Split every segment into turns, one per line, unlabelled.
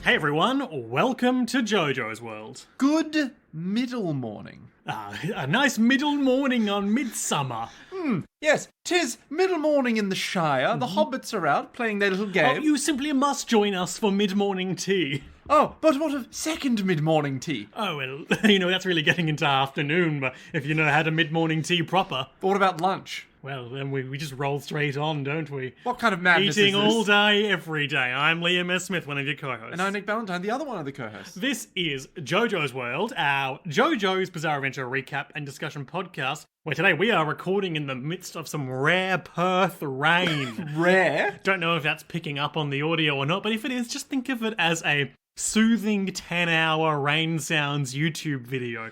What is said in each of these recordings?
Hey everyone, welcome to JoJo's World.
Good middle morning.
A nice middle morning on Midsummer.
Yes, 'tis middle morning in the Shire. The hobbits are out playing their little
Oh,
game.
you simply must join us for mid-morning tea.
Oh, but what of second mid-morning tea?
Oh, well, that's really getting into afternoon, but if you know how to mid-morning tea proper,
But what about lunch?
well, then we just roll straight on, don't we?
What kind of madness
Eating
is this?
all day, every day. I'm Liam S. Smith, one of your co-hosts.
And I'm Nick Ballantyne, the other one of the co-hosts.
This is JoJo's World, our JoJo's Bizarre Adventure recap and discussion podcast, where today we are recording in the midst of some rare Perth rain.
Rare?
Don't know if that's picking up on the audio or not, but if it is, just think of it as a soothing 10-hour rain sounds YouTube video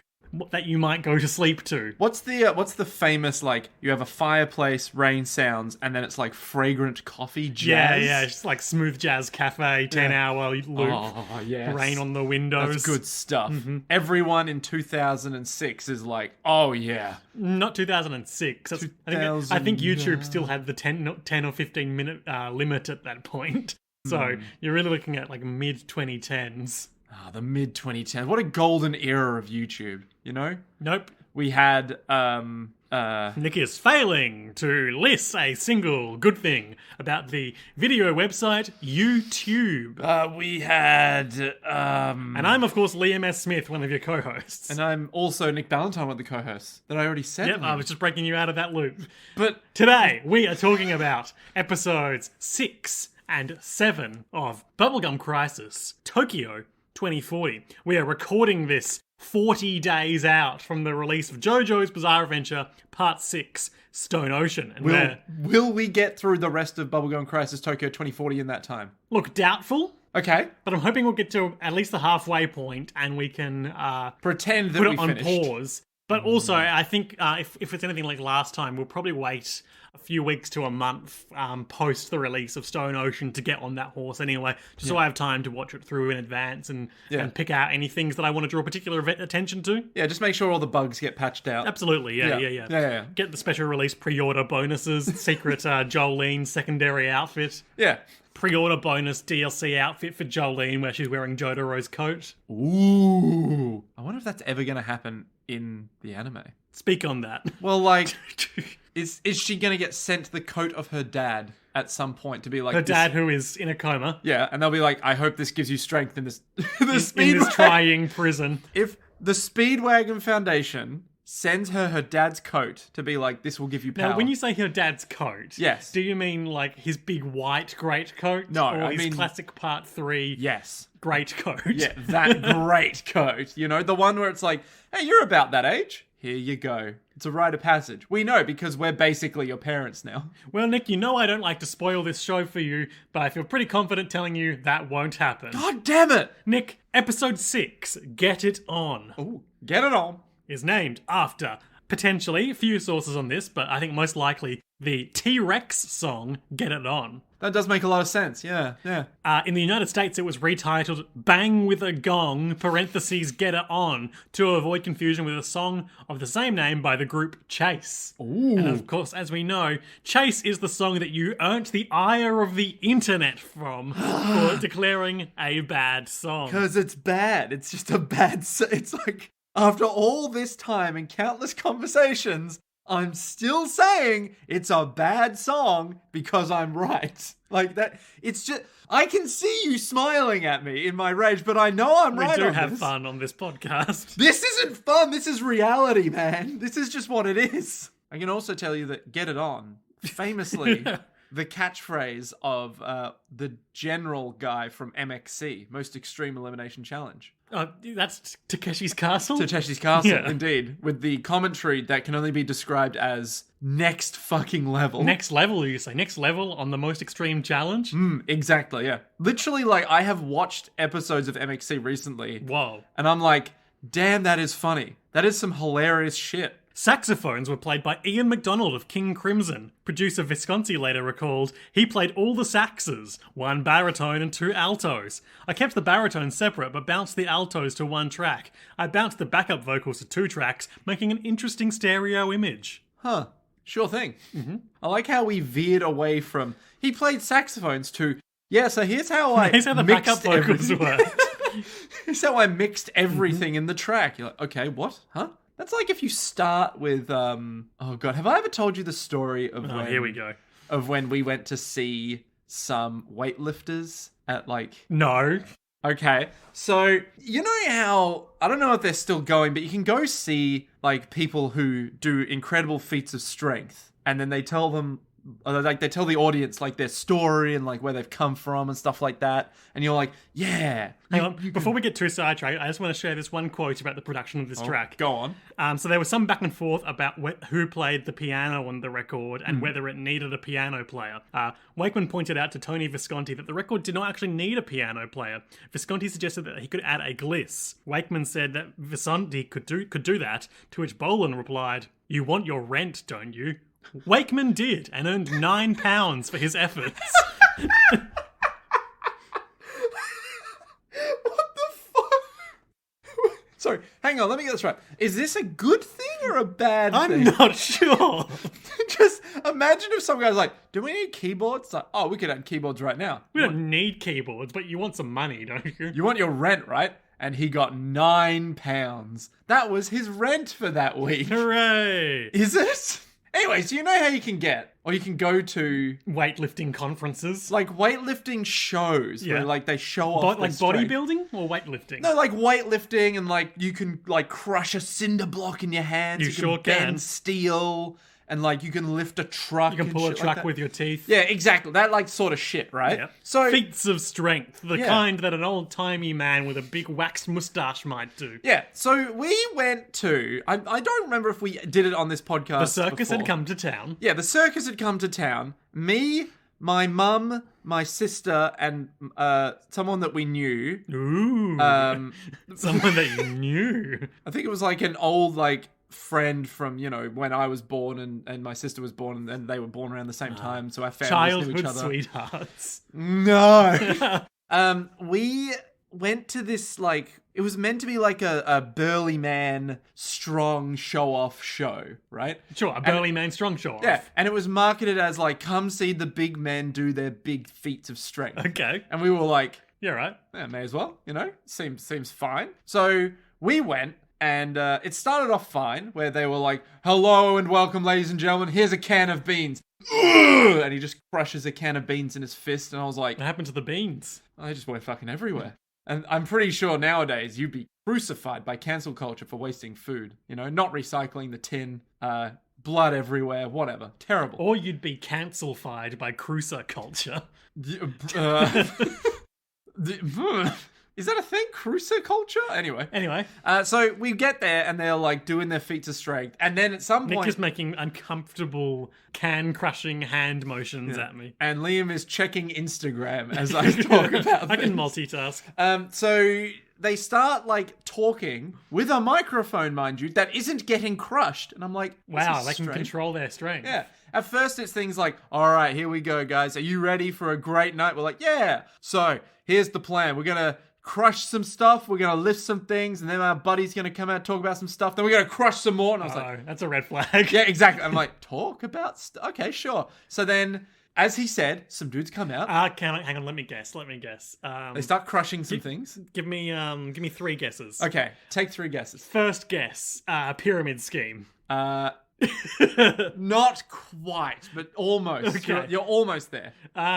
that you might go to sleep to.
What's the famous, like, you have a fireplace, rain sounds, and then it's like fragrant coffee jazz?
Yeah, it's like Smooth Jazz Cafe, 10-hour loop,
Oh, yes.
rain on the windows.
That's good stuff. Everyone in 2006 is like, oh yeah.
Not 2006. I think YouTube still had the 10 or 15 minute limit at that point. So you're really looking at like mid-2010s.
Ah, the mid-2010s. What a golden era of YouTube, you know?
Nope.
We had,
Nick is failing to list a single good thing about the video website YouTube.
we had,
And I'm, of course, Liam S. Smith, one of your co-hosts.
and I'm also Nick Ballantyne, one of the co-hosts that I already said.
Yep, I was just breaking you out of that loop.
But
Today, we are talking about episodes 6 and 7 of Bubblegum Crisis, Tokyo 2040. We are recording this 40 days out from the release of JoJo's Bizarre Adventure Part 6, Stone Ocean. And
will we get through the rest of Bubblegum Crisis Tokyo 2040 in that time?
look, doubtful,
Okay.
but I'm hoping we'll get to at least the halfway point and we can
Pretend that
put
we
it on
finished.
pause. But also, I think if it's anything like last time, we'll probably wait a few weeks to a month post the release of Stone Ocean to get on that horse anyway, just so I have time to watch it through in advance and pick out any things that I want to draw particular attention to.
Yeah, just make sure all the bugs get patched out.
Absolutely, yeah.
Yeah.
Get the special release pre-order bonuses, secret Jolene secondary outfit,
Yeah.
pre-order bonus DLC outfit for Jolene where she's wearing Jotaro's coat.
Ooh. I wonder if that's ever going to happen in the anime.
Speak on that.
Well, like, is she going to get sent the coat of her dad at some point to be like...
Her dad who is in a coma.
Yeah, and they'll be like, I hope this gives you strength in this...
In this trying prison.
If the Speedwagon Foundation sends her dad's coat to be like, this will give you power...
Now, when you say her dad's coat,
Yes.
do you mean like his big white great coat?
No,
or
I
his
mean-
classic Part 3
Yes.
great coat?
Yeah, that great coat. You know, the one where it's like, hey, you're about that age. Here you go. It's a rite of passage. We know because we're basically your parents now.
Well, Nick, you know I don't like to spoil this show for you, but I feel pretty confident telling you that won't happen.
God damn it!
Nick, episode 6, Get It On,
Ooh, get it on.
is named after, potentially, a few sources on this, but I think most likely, the T-Rex song, Get It On.
That does make a lot of sense. Yeah.
In the United States, it was retitled Bang with a Gong, parentheses, Get It On, to avoid confusion with a song of the same name by the group Chase.
Ooh.
And of course, as we know, Chase is the song that you earned the ire of the internet from for declaring a bad song.
Because it's bad. It's just a bad... It's like, after all this time and countless conversations, I'm still saying it's a bad song because I'm right. Like that, it's just... I can see you smiling at me in my rage, but I know I'm right on
We
this.
do have fun on this podcast.
This isn't fun. This is reality, man. This is just what it is. I can also tell you that Get It On, famously... The catchphrase of the general guy from MXC, Most Extreme Elimination Challenge.
That's Takeshi's Castle?
Takeshi's Castle,
Yeah.
indeed. With the commentary that can only be described as next fucking level.
Next level, you say? Next level on the Most Extreme Challenge?
Exactly, yeah. Literally, like, I have watched episodes of MXC recently.
Whoa.
And I'm like, damn, that is funny. That is some hilarious shit.
Saxophones were played by Ian MacDonald of King Crimson. Producer Visconti later recalled, he played all the saxes, 1 baritone and 2 altos. I kept the baritones separate but bounced the altos to 1 track. I bounced the backup vocals to 2 tracks, making an interesting stereo image.
Huh. Sure thing. I like how we veered away from... He played saxophones to Yeah, so here's how I
Here's how the backup
mixed
vocals
everything.
work.
Here's how I mixed everything in the track. You're like, okay, what? Huh? That's like if you start with oh god, have I ever told you the story of
Here we go.
of when we went to see some weightlifters at like...
No.
Okay, so you know how, I don't know if they're still going, but you can go see like people who do incredible feats of strength, and then they tell them, like they tell the audience like their story and like where they've come from and stuff like that, and you're like, yeah.
Hang on, before we get too sidetracked, I just want to share this one quote about the production of this track.
Go on.
So there was some back and forth about who played the piano on the record and whether it needed a piano player. Wakeman pointed out to Tony Visconti that the record did not actually need a piano player. Visconti suggested that he could add a gliss. Wakeman said that Visconti could do that, to which Bolan replied, "You want your rent, don't you?" Wakeman did, and earned £9 for his efforts.
Sorry, hang on, let me get this right. Is this a good thing or a bad thing?
I'm not sure.
Just imagine if some guy's like, do we need keyboards? Like, oh, we could add keyboards right now.
We don't need keyboards, but you want some money, don't you?
You want your rent, right? And he got £9. That was his rent for that week.
Hooray!
Is it? Anyway, so you know how you can get, or you can go to
Weightlifting conferences.
like weightlifting shows where like they show off
Like
their strength.
bodybuilding or weightlifting?
No, like weightlifting, and like you can like crush a cinder block in your hands.
You sure
can
can.
bend steel, and like you can lift a truck.
You can pull a
and shit
truck
like that.
with your teeth.
Yeah, exactly. That like sort of shit, right?
Yeah.
So
Feats of strength, the
Yeah.
kind that an old-timey man with a big waxed moustache might do.
yeah, so we went to. I don't remember if we did it on this podcast.
The circus
before.
had come to town.
Yeah, the circus had come to town. Me, my mum, my sister, and someone that we knew.
Ooh. Someone that you knew.
I think it was like an old like friend from, you know, when I was born and my sister was born, and they were born around the same time, so our families knew each
Childhood
other.
sweethearts.
No. We went to this like, it was meant to be like a burly man strong show-off show, right?
Sure, a burly man strong show off.
Yeah, and it was marketed as like, come see the big men do their big feats of strength.
Okay.
And we were like,
Yeah, right.
yeah, may as well, you know, seems fine. So we went, and it started off fine, where they were like, hello and welcome, ladies and gentlemen, here's a can of beans. Ugh! And he just crushes a can of beans in his fist, and I was like,
What happened to the beans?
they just went fucking everywhere. And I'm pretty sure nowadays you'd be crucified by cancel culture for wasting food, you know, not recycling the tin, blood everywhere, whatever. Terrible.
Or you'd be cancel-fied by cruiser culture.
Is that a thing? Cruiser culture? Anyway.
Anyway,
So we get there and they're like doing their feats of strength. And then at some
Nick
point...
is making uncomfortable can-crushing hand motions at me.
And Liam is checking Instagram as I talk about
I can
things.
multitask.
So they start like talking with a microphone, mind you, that isn't getting crushed. And I'm like, this
Wow,
is
they can
strange.
control their strength.
Yeah. At first it's things like, all right, here we go, guys. Are you ready for a great night? We're like, yeah. So here's the plan. We're going to crush some stuff. We're going to lift some things. And then our buddy's going to come out and talk about some stuff. Then we're going to crush some more. And I was like,
Oh, that's a red flag.
yeah, exactly. I'm like, talk about stuff? Okay, sure. So then, as he said, some dudes come out.
Hang on, let me guess.
They start crushing some things.
Give me 3 guesses.
Okay, take 3 guesses.
First guess, pyramid scheme.
Not quite, but almost.
Okay.
You're almost there.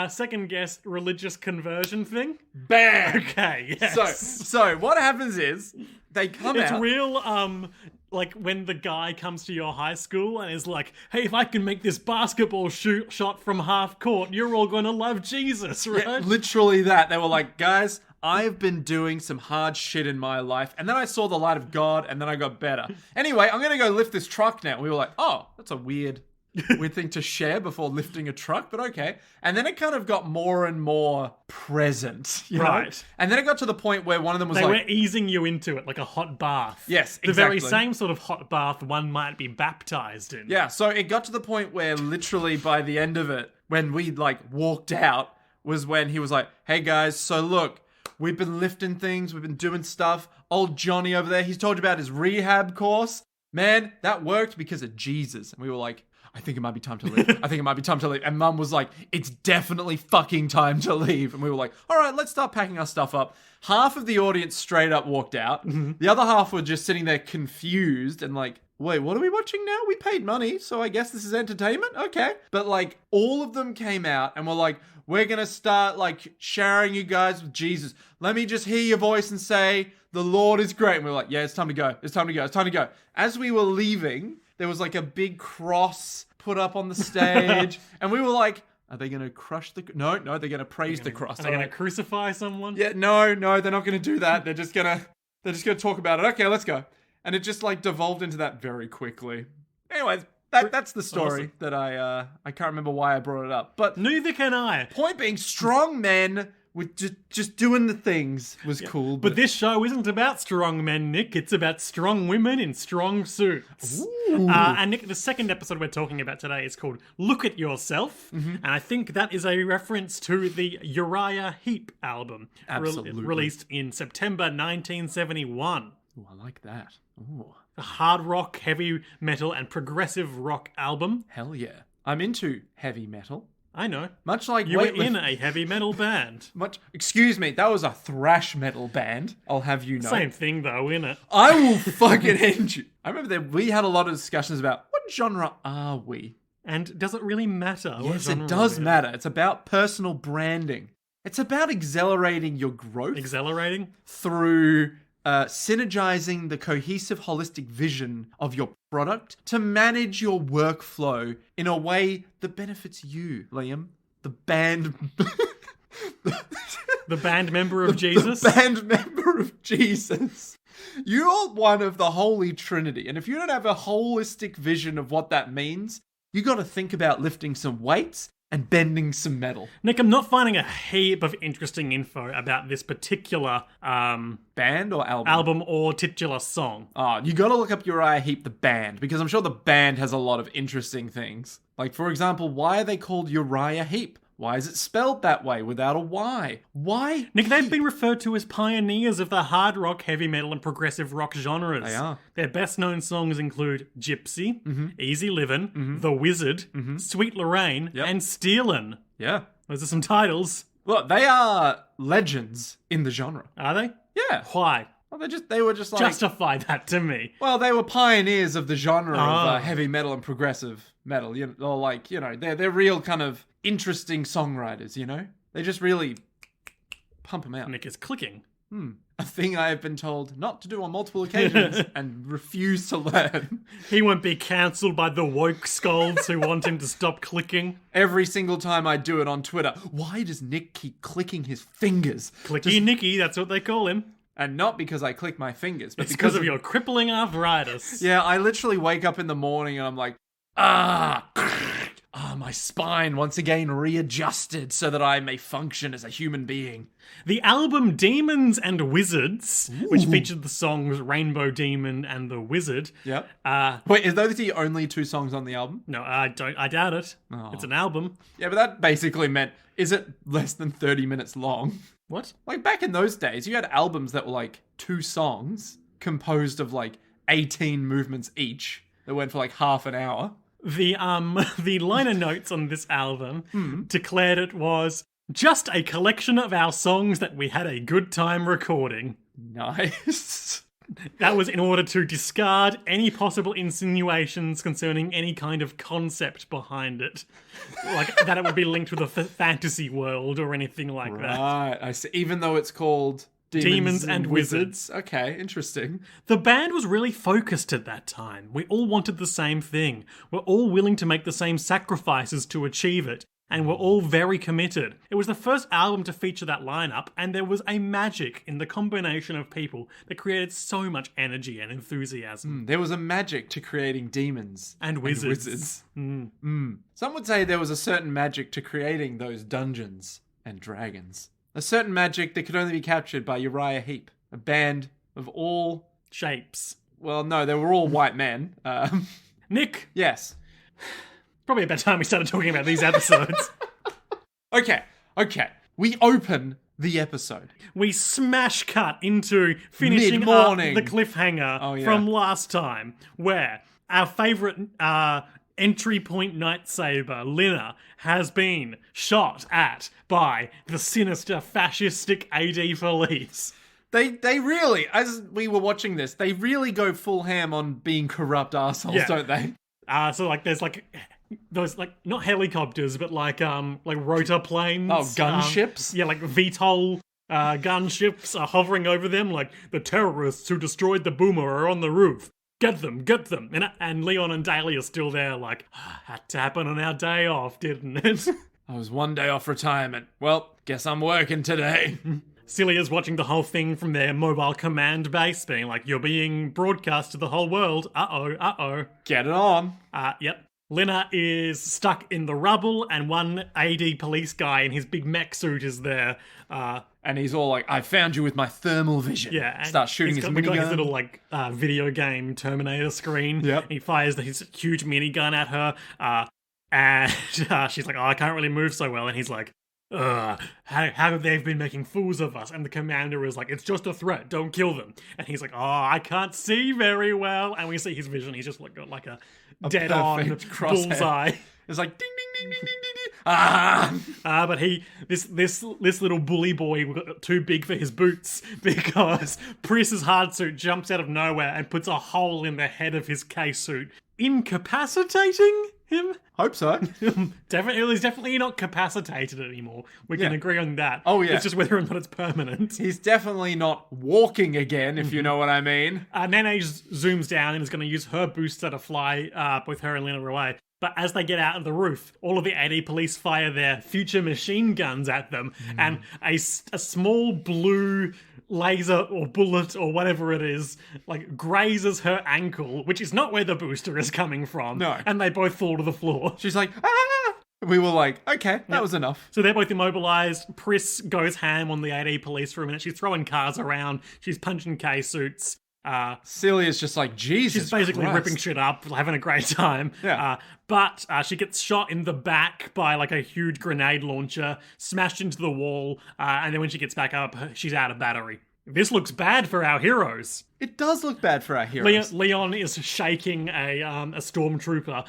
Second guess, religious conversion thing.
Bang!
Okay, yes.
So what happens is they come
It's
out.
real, like when the guy comes to your high school and is like, hey, if I can make this basketball shot from half court, you're all gonna love Jesus, right?
Yeah, literally that. They were like, guys, I've been doing some hard shit in my life, and then I saw the light of God, and then I got better. Anyway, I'm gonna go lift this truck now. We were like, oh, that's a weird thing to share before lifting a truck, but okay. And then it kind of got more and more present, you know?
Right.
And then it got to the point where one of them was
They
like,
were easing you into it like a hot bath.
Yes,
The very
exactly.
same sort of hot bath one might be baptized in.
yeah. So it got to the point where literally by the end of it, when we like walked out, was when he was like, hey guys, so look, we've been lifting things, we've been doing stuff. Old Johnny over there, he's told you about his rehab course. man, that worked because of Jesus. And we were like, I think it might be time to leave. I think it might be time to leave. And Mum was like, it's definitely fucking time to leave. And we were like, all right, let's start packing our stuff up. Half of the audience straight up walked out. The other half were just sitting there confused and like, wait, what are we watching now? We paid money, so I guess this is entertainment? Okay. But like, all of them came out and were like, we're going to start like showering you guys with Jesus. Let me just hear your voice and say, the Lord is great. And we were like, yeah, it's time to go. It's time to go. It's time to go. As we were leaving, there was like a big cross put up on the stage. And we were like, are they going to crush the... No, they're going to praise the cross.
Are they going to crucify someone?
Yeah, no, they're not going to do that. They're just going to talk about it. Okay, let's go. And it just like devolved into that very quickly. Anyways, that's the story that I can't remember why I brought it up. But
neither can I.
Point being, strong men with just doing the things was cool.
But this show isn't about strong men, Nick. It's about strong women in strong suits. And Nick, the second episode we're talking about today is called Look at Yourself. And I think that is a reference to the Uriah Heep album.
Absolutely.
Released in September 1971.
Ooh, I like that. Ooh.
A hard rock, heavy metal, and progressive rock album.
Hell yeah. I'm into heavy metal.
I know.
Much like
you were in a heavy metal band.
Excuse me, that was a thrash metal band. I'll have you know.
Same thing though, innit?
I will fucking end you. I remember that we had a lot of discussions about what genre are we?
And does it really matter?
Yes, it does matter. It's about personal branding. It's about accelerating your growth.
Accelerating?
Through synergizing the cohesive holistic vision of your product to manage your workflow in a way that benefits you, Liam. The band...
the band member of Jesus?
The band member of Jesus. You're one of the Holy Trinity. And if you don't have a holistic vision of what that means, you got to think about lifting some weights and bending some metal.
Nick, I'm not finding a heap of interesting info about this particular
band or album?
Album or titular song.
Oh, you got to look up Uriah Heep, the band, because I'm sure the band has a lot of interesting things. Like, for example, why are they called Uriah Heep? Why is it spelled that way without a Y? Why?
Nick, they've been referred to as pioneers of the hard rock, heavy metal, and progressive rock genres.
They are.
Their best-known songs include Gypsy, Easy Livin', The Wizard, Sweet Lorraine, and Stealin'.
Yeah.
Those are some titles.
Well, they are legends in the genre.
Are they?
Yeah.
Why?
Well, they were just like...
Justify that to me.
Well, they were pioneers of the genre of heavy metal and progressive metal. They're real kind of interesting songwriters, you know? They just really pump them out.
Nick is clicking.
A thing I have been told not to do on multiple occasions and refuse to learn.
He won't be cancelled by the woke scolds who want him to stop clicking.
Every single time I do it on Twitter, why does Nick keep clicking his fingers?
Clicky Nicky, that's what they call him.
And not because I click my fingers, but
it's because of your crippling arthritis.
Yeah, I literally wake up in the morning and I'm like, my spine once again readjusted so that I may function as a human being.
The album Demons and Wizards, which featured the songs Rainbow Demon and The Wizard.
Yep. Wait, is those the only two songs on the album?
No, I doubt it. Oh. It's an album.
Yeah, but that basically meant, is it less than 30 minutes long?
What?
Like back in those days, you had albums that were like 2 songs composed of like 18 movements each that went for like half an hour.
The liner notes on this album declared it was just a collection of our songs that we had a good time recording.
Nice.
That was in order to discard any possible insinuations concerning any kind of concept behind it. Like that it would be linked with a fantasy world or anything like that.
Right, I see. Even though it's called Demons and Wizards. Okay, interesting.
The band was really focused at that time. We all wanted the same thing. We're all willing to make the same sacrifices to achieve it. And we're all very committed. It was the first album to feature that lineup, and there was a magic in the combination of people that created so much energy and enthusiasm.
There was a magic to creating demons
and wizards.
Some would say there was a certain magic to creating those dungeons and dragons. A certain magic that could only be captured by Uriah Heep, a band of all
shapes.
Well, no, they were all white men.
Nick?
Yes.
Probably about time we started talking about these episodes.
Okay. We open the episode.
We smash cut into finishing up
Mid-morning.
the cliffhanger from last time, where our favourite entry point lightsaber, Lina, has been shot at by the sinister fascistic AD police.
They really, as we were watching this, they really go full ham on being corrupt assholes, don't they?
So like there's like those like not helicopters but like rotor planes.
Oh, gunships?
Yeah, like VTOL gunships are hovering over them like the terrorists who destroyed the Voomar are on the roof. Get them. And Leon and Daly are still there like, had to happen on our day off, didn't it?
I was one day off retirement. Well, guess I'm working today.
Celia's watching the whole thing from their mobile command base, being like, you're being broadcast to the whole world. Uh-oh.
Get it on.
Yep. Lina is stuck in the rubble, and one AD police guy in his big mech suit is there.
And he's all like, I found you with my thermal vision.
Yeah. And
starts shooting his minigun.
Got his little, like, video game Terminator screen.
Yep.
He fires his huge minigun at her. And she's like, oh, I can't really move so well. And he's like, how they've been making fools of us. And the commander is like, it's just a threat, don't kill them. And he's like, oh, I can't see very well. And we see his vision. He's just like got like a dead-on bullseye.
It's like ding ding ding ding ding ding ding.
But this little bully boy got too big for his boots because Priss's hard suit jumps out of nowhere and puts a hole in the head of his K suit, incapacitating him.
Hope so.
He's definitely not capacitated anymore. We can agree on that.
Oh, yeah.
It's just whether or not it's permanent.
He's definitely not walking again, if you know what I mean.
Nene zooms down and is going to use her booster to fly both her and Lina away. But as they get out of the roof, all of the AD police fire their future machine guns at them, and a small blue laser or bullet or whatever it is, like, grazes her ankle, which is not where the booster is coming from.
No.
And they both fall to the floor.
She's like, ah! We were like, okay, that was enough.
So they're both immobilized. Priss goes ham on the AD police for a minute. She's throwing cars around. She's punching K-suits.
Celia's just like, Jesus
She's basically
Christ.
ripping shit up, having a great time.
Yeah.
But she gets shot in the back by like a huge grenade launcher, smashed into the wall, and then when she gets back up, she's out of battery. This looks bad for our heroes.
It does look bad for our heroes.
Leon is shaking a stormtrooper.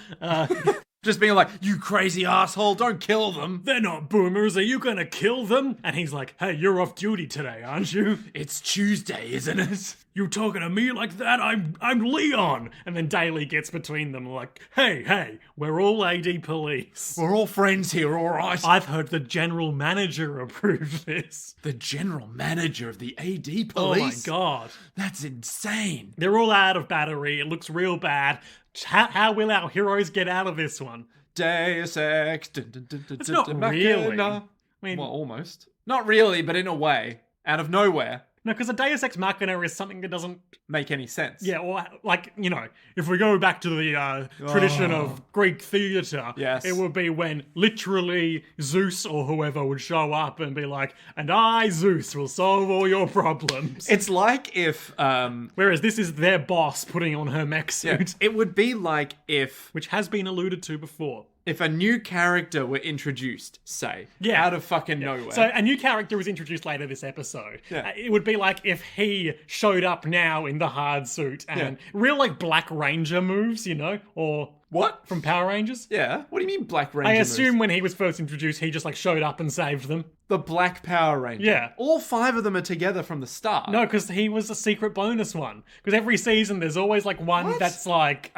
Just being like, you crazy asshole, don't kill them.
They're not boomers, are you gonna kill them? And he's like, hey, you're off duty today, aren't you?
It's Tuesday, isn't it?
You talking to me like that? I'm Leon. And then Daly gets between them like, hey, we're all AD police.
We're all friends here, all right?
I've heard the general manager approved this.
The general manager of the AD police?
Oh my god.
That's insane.
They're all out of battery. It looks real bad. How will our heroes get out of this one?
Deus Ex.
It's not really. I mean,
well, almost. Not really, but in a way. Out of nowhere.
No, because a Deus Ex Machina is something that doesn't
make any sense.
Yeah, or like, you know, if we go back to the tradition of Greek theatre,
yes,
it would be when literally Zeus or whoever would show up and be like, and I, Zeus, will solve all your problems.
It's like if...
whereas this is their boss putting on her mech suit.
Yeah, it would be like if...
Which has been alluded to before.
If a new character were introduced, say, out of fucking nowhere.
So a new character was introduced later this episode.
Yeah.
It would be like if he showed up now in the hard suit and real like Black Ranger moves, you know, or...
What?
From Power Rangers?
Yeah. What do you mean Black Ranger
I assume
moves?
when he was first introduced, he just like showed up and saved them.
The Black Power Ranger.
Yeah.
All 5 of them are together from the start.
No, because he was a secret bonus one. Because every season there's always like one that's like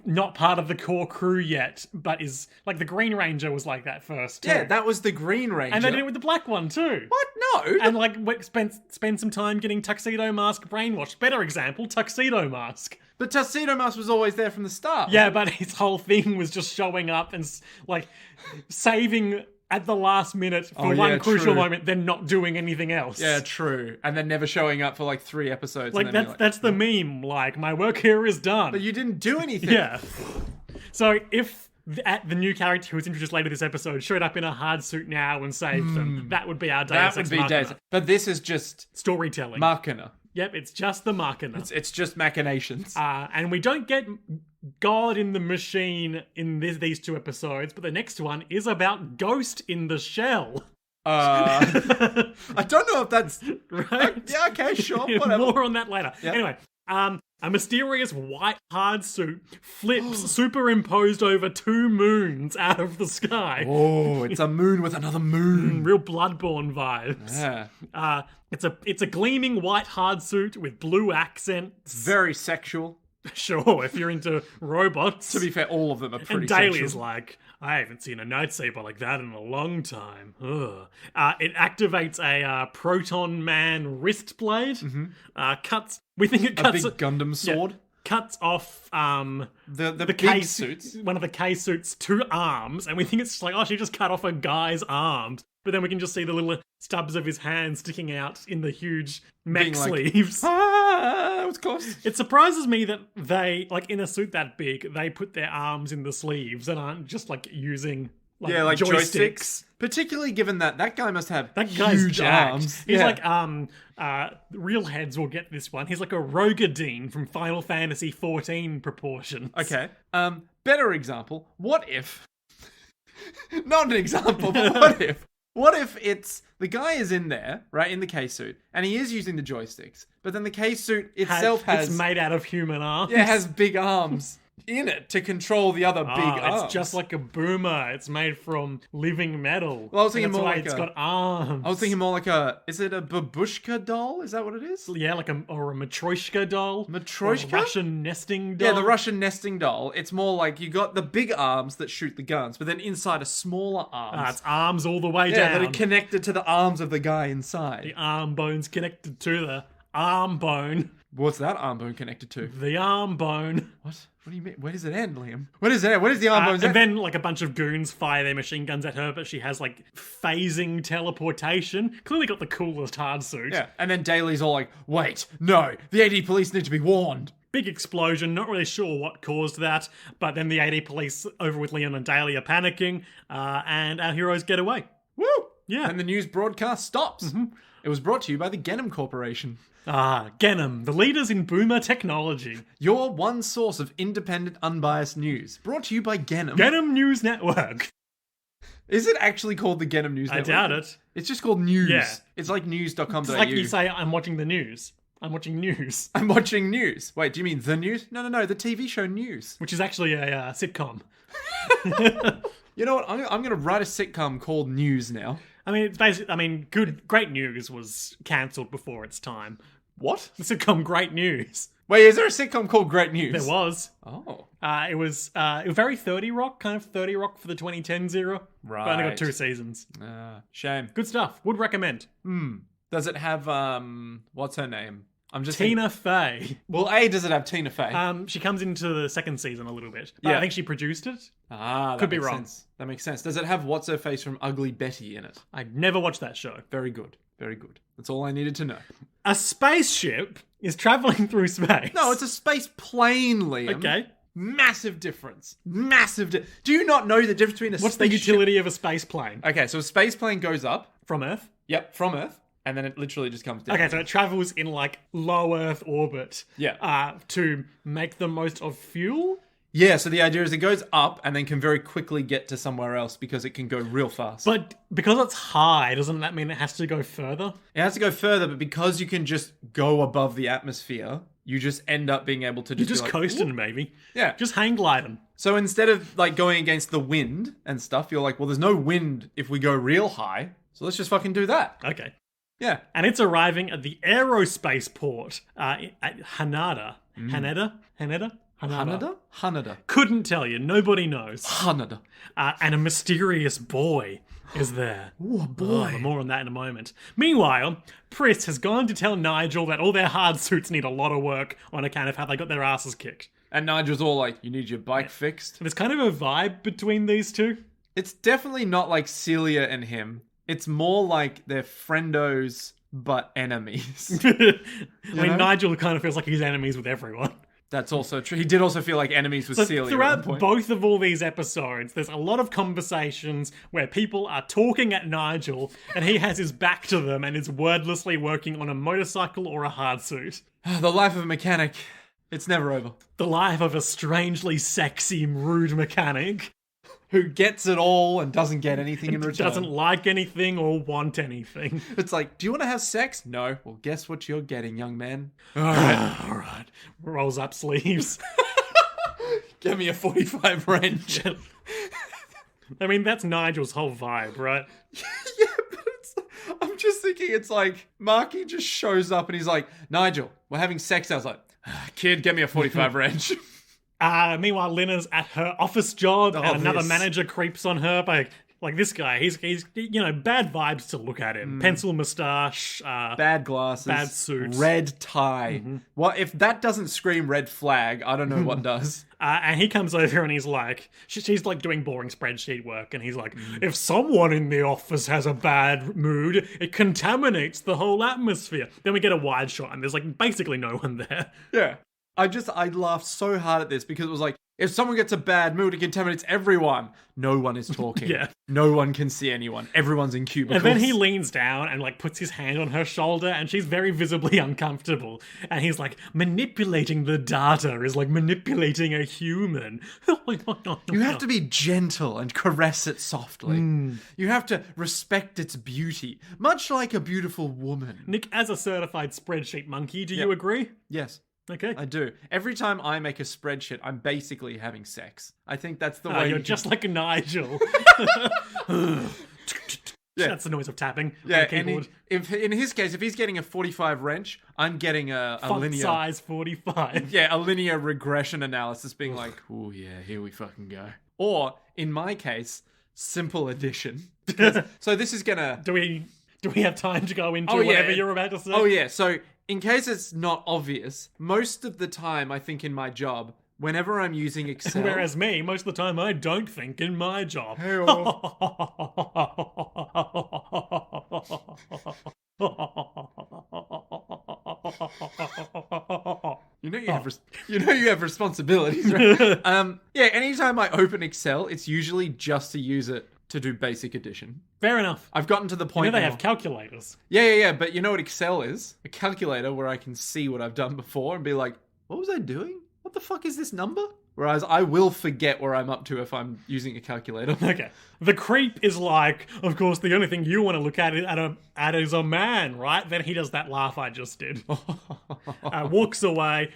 not part of the core crew yet, but is like the Green Ranger was like that first. Too.
Yeah, that was the Green Ranger.
And they did it with the black one too.
What? No.
And like spend some time getting Tuxedo Mask brainwashed. Better example, Tuxedo Mask.
But Tuxedo Mask was always there from the start.
Yeah, but his whole thing was just showing up and like saving at the last minute for one crucial moment, then not doing anything else.
Yeah, true. And then never showing up for like 3 episodes.
Like, that's the meme. Like, my work here is done.
But you didn't do anything.
Yeah. So if the new character who was introduced later this episode showed up in a hard suit now and saved them, that would be our Deus Ex Machina.
But this is just...
storytelling.
Machina.
Yep, it's just the Machina.
It's just machinations.
And we don't get God in the machine in these 2 episodes, but the next one is about Ghost in the Shell.
I don't know if that's
Right?
yeah. Okay, sure, whatever.
More on that later.
Yep.
Anyway, a mysterious white hard suit flips superimposed over 2 moons out of the sky.
Oh, it's a moon with another moon.
Real Bloodborne vibes.
Yeah,
It's a gleaming white hard suit with blue accents.
very sexual.
Sure, if you're into robots.
To be fair, all of them are pretty
And Daly
sexual.
is like, I haven't seen a lightsaber like that in a long time. Ugh. It activates a Proton Man wrist blade. Cuts. We think it
a
cuts.
big Gundam sword.
Cuts off
The
the
big
K
suits.
one of the K suit's 2 arms, and we think it's just like, oh, she just cut off a guy's arms. But then we can just see the little stubs of his hands sticking out in the huge mech
Being like,
sleeves.
That was close.
It surprises me that they, like, in a suit that big, they put their arms in the sleeves and aren't just, like, using, like,
Yeah, like
joysticks.
Particularly given that guy must have
That guy's
huge
jacked.
arms.
He's
Yeah.
like, real heads will get this one. He's like a Rogadine from Final Fantasy XIV proportions.
Okay. Better example. What if? Not an example, but what if? What if it's the guy is in there, right, in the K suit, and he is using the joysticks, but then the K suit itself has
It's made out of human arms.
yeah, has big arms in it to control the other big arms.
It's just like a Boomer. It's made from living metal.
Well, I was thinking
And that's
more
why
like
it's
a-
got arms.
I was thinking more like is it a babushka doll? Is that what it is?
Yeah, like a Matryoshka doll.
Matryoshka?
Or a Russian nesting doll.
Yeah, the Russian nesting doll. It's more like you got the big arms that shoot the guns, but then inside are smaller arms.
It's arms all the way
yeah,
down.
that are connected to the arms of the guy inside.
The arm bone's connected to the arm bone.
What's that arm bone connected to?
The arm bone.
What? What do you mean? Where does it end, Liam? Where does it end? Where does the arm bone
And
end?
then, like, a bunch of goons fire their machine guns at her, but she has, like, phasing teleportation. Clearly got the coolest hard suit.
Yeah, and then Daly's all like, wait, no, the AD police need to be warned.
Big explosion, not really sure what caused that, but then the AD police over with Leon and Daly are panicking, and our heroes get away.
Woo!
Yeah.
And the news broadcast stops. It was brought to you by the Genom Corporation.
Genom, the leaders in boomer technology.
Your one source of independent, unbiased news. Brought to you by Genom.
Genom News Network.
Is it actually called the Genom News
I
Network?
doubt it.
It's just called news.
Yeah.
It's like news.com.au.
It's like you say, I'm watching the news. I'm watching news.
I'm watching news. Wait, do you mean the news? No, the TV show News.
Which is actually a sitcom.
You know what? I'm going to write a sitcom called News now.
I mean, it's basically, great news was cancelled before its time.
What?
The sitcom Great News.
Wait, is there a sitcom called Great News?
There was.
Oh.
It was very 30 Rock, kind of 30 Rock for the 2010s era.
Right.
But only got 2 seasons.
Shame.
Good stuff. Would recommend.
Does it have, what's her name? I'm just
Tina Fey.
Well, does it have Tina Fey?
She comes into the second season a little bit. But
Yeah.
I think she produced it.
That
could be
makes
wrong.
sense. That makes sense. Does it have What's Her Face from Ugly Betty in it?
I never watched that show.
Very good. Very good. That's all I needed to know.
A spaceship is traveling through space.
No, it's a space plane, Liam.
Okay.
Massive difference. Do you not know the difference between a
What's the
spaceship-
utility of a space plane?
Okay, so a space plane goes up.
From Earth?
Yep, from Earth. And then it literally just comes down.
Okay, so it travels in like low Earth orbit.
Yeah.
To make the most of fuel.
Yeah, so the idea is it goes up and then can very quickly get to somewhere else because it can go real fast.
But because it's high, doesn't that mean it has to go further?
It has to go further, but because you can just go above the atmosphere, you just end up being able to
You're
just
just
be like,
coasting, maybe.
Yeah.
Just hang gliding.
So instead of like going against the wind and stuff, you're like, well, there's no wind if we go real high, so let's just fucking do that.
Okay.
Yeah.
And it's arriving at the aerospace port at Hanada. Haneda?
Hanada?
Couldn't tell you. Nobody knows.
Hanada.
And a mysterious boy is there.
Oh, boy.
More on that in a moment. Meanwhile, Pris has gone to tell Nigel that all their hard suits need a lot of work on account of how they got their asses kicked.
And Nigel's all like, you need your bike fixed.
There's kind of a vibe between these two.
It's definitely not like Celia and him. It's more like they're friendos, but enemies.
I mean,
know?
Nigel kind of feels like he's enemies with everyone.
That's also true. He did also feel like enemies with
So
Celia at
throughout
one point.
both of all these episodes, there's a lot of conversations where people are talking at Nigel and he has his back to them and is wordlessly working on a motorcycle or a hard suit.
The life of a mechanic. It's never over.
The life of a strangely sexy, rude mechanic.
who gets it all and doesn't get anything in return.
Doesn't like anything or want anything.
It's like, do you want to have sex? No. Well, guess what you're getting, young man?
All right. Rolls up sleeves.
Give me a 45 wrench.
I mean, that's Nigel's whole vibe, right?
Yeah, but I'm just thinking it's like, Marky just shows up and he's like, Nigel, we're having sex. I was like, kid, get me a 45 wrench.
Meanwhile, Lena's at her office job, and another
this.
manager creeps on her by, like, this guy. He's bad vibes to look at him. Pencil moustache,
bad glasses,
bad suit,
red tie. Well, if that doesn't scream red flag, I don't know what does.
And he comes over and he's like, she's like doing boring spreadsheet work, and he's like, if someone in the office has a bad mood, it contaminates the whole atmosphere. Then we get a wide shot, and there's like basically no one there.
Yeah. I laughed so hard at this because it was like, if someone gets a bad mood, it contaminates everyone. No one is talking.
Yeah.
No one can see anyone. Everyone's in cubicles.
And then he leans down and like puts his hand on her shoulder, and she's very visibly uncomfortable. And he's like, manipulating the data is like manipulating a human.
You have to be gentle and caress it softly. You have to respect its beauty, much like a beautiful woman.
Nick, as a certified spreadsheet monkey, do you agree?
Yes.
Okay.
I do. Every time I make a spreadsheet, I'm basically having sex. I think that's the way
you're just like a Nigel. That's the noise of tapping on the keyboard.
And in his case, if he's getting a 45 wrench, I'm getting a
font
linear
size 45.
Yeah, a linear regression analysis being like, oh yeah, here we fucking go. Or, in my case, simple addition. So this is gonna...
Do we have time to go into whatever you're about to say?
Oh yeah, so in case it's not obvious, most of the time I think in my job, whenever I'm using Excel...
Whereas me, most of the time I don't think in my job.
You know you have responsibilities, right? Yeah, anytime I open Excel, it's usually just to use it to do basic addition.
Fair enough.
I've gotten to the point
You know they
now.
have calculators.
Yeah, but you know what Excel is? A calculator where I can see what I've done before and be like, what was I doing? What the fuck is this number? Whereas I will forget where I'm up to if I'm using a calculator.
Okay. The creep is like, of course, the only thing you want to look at is a man, right? Then he does that laugh I just did. Walks away.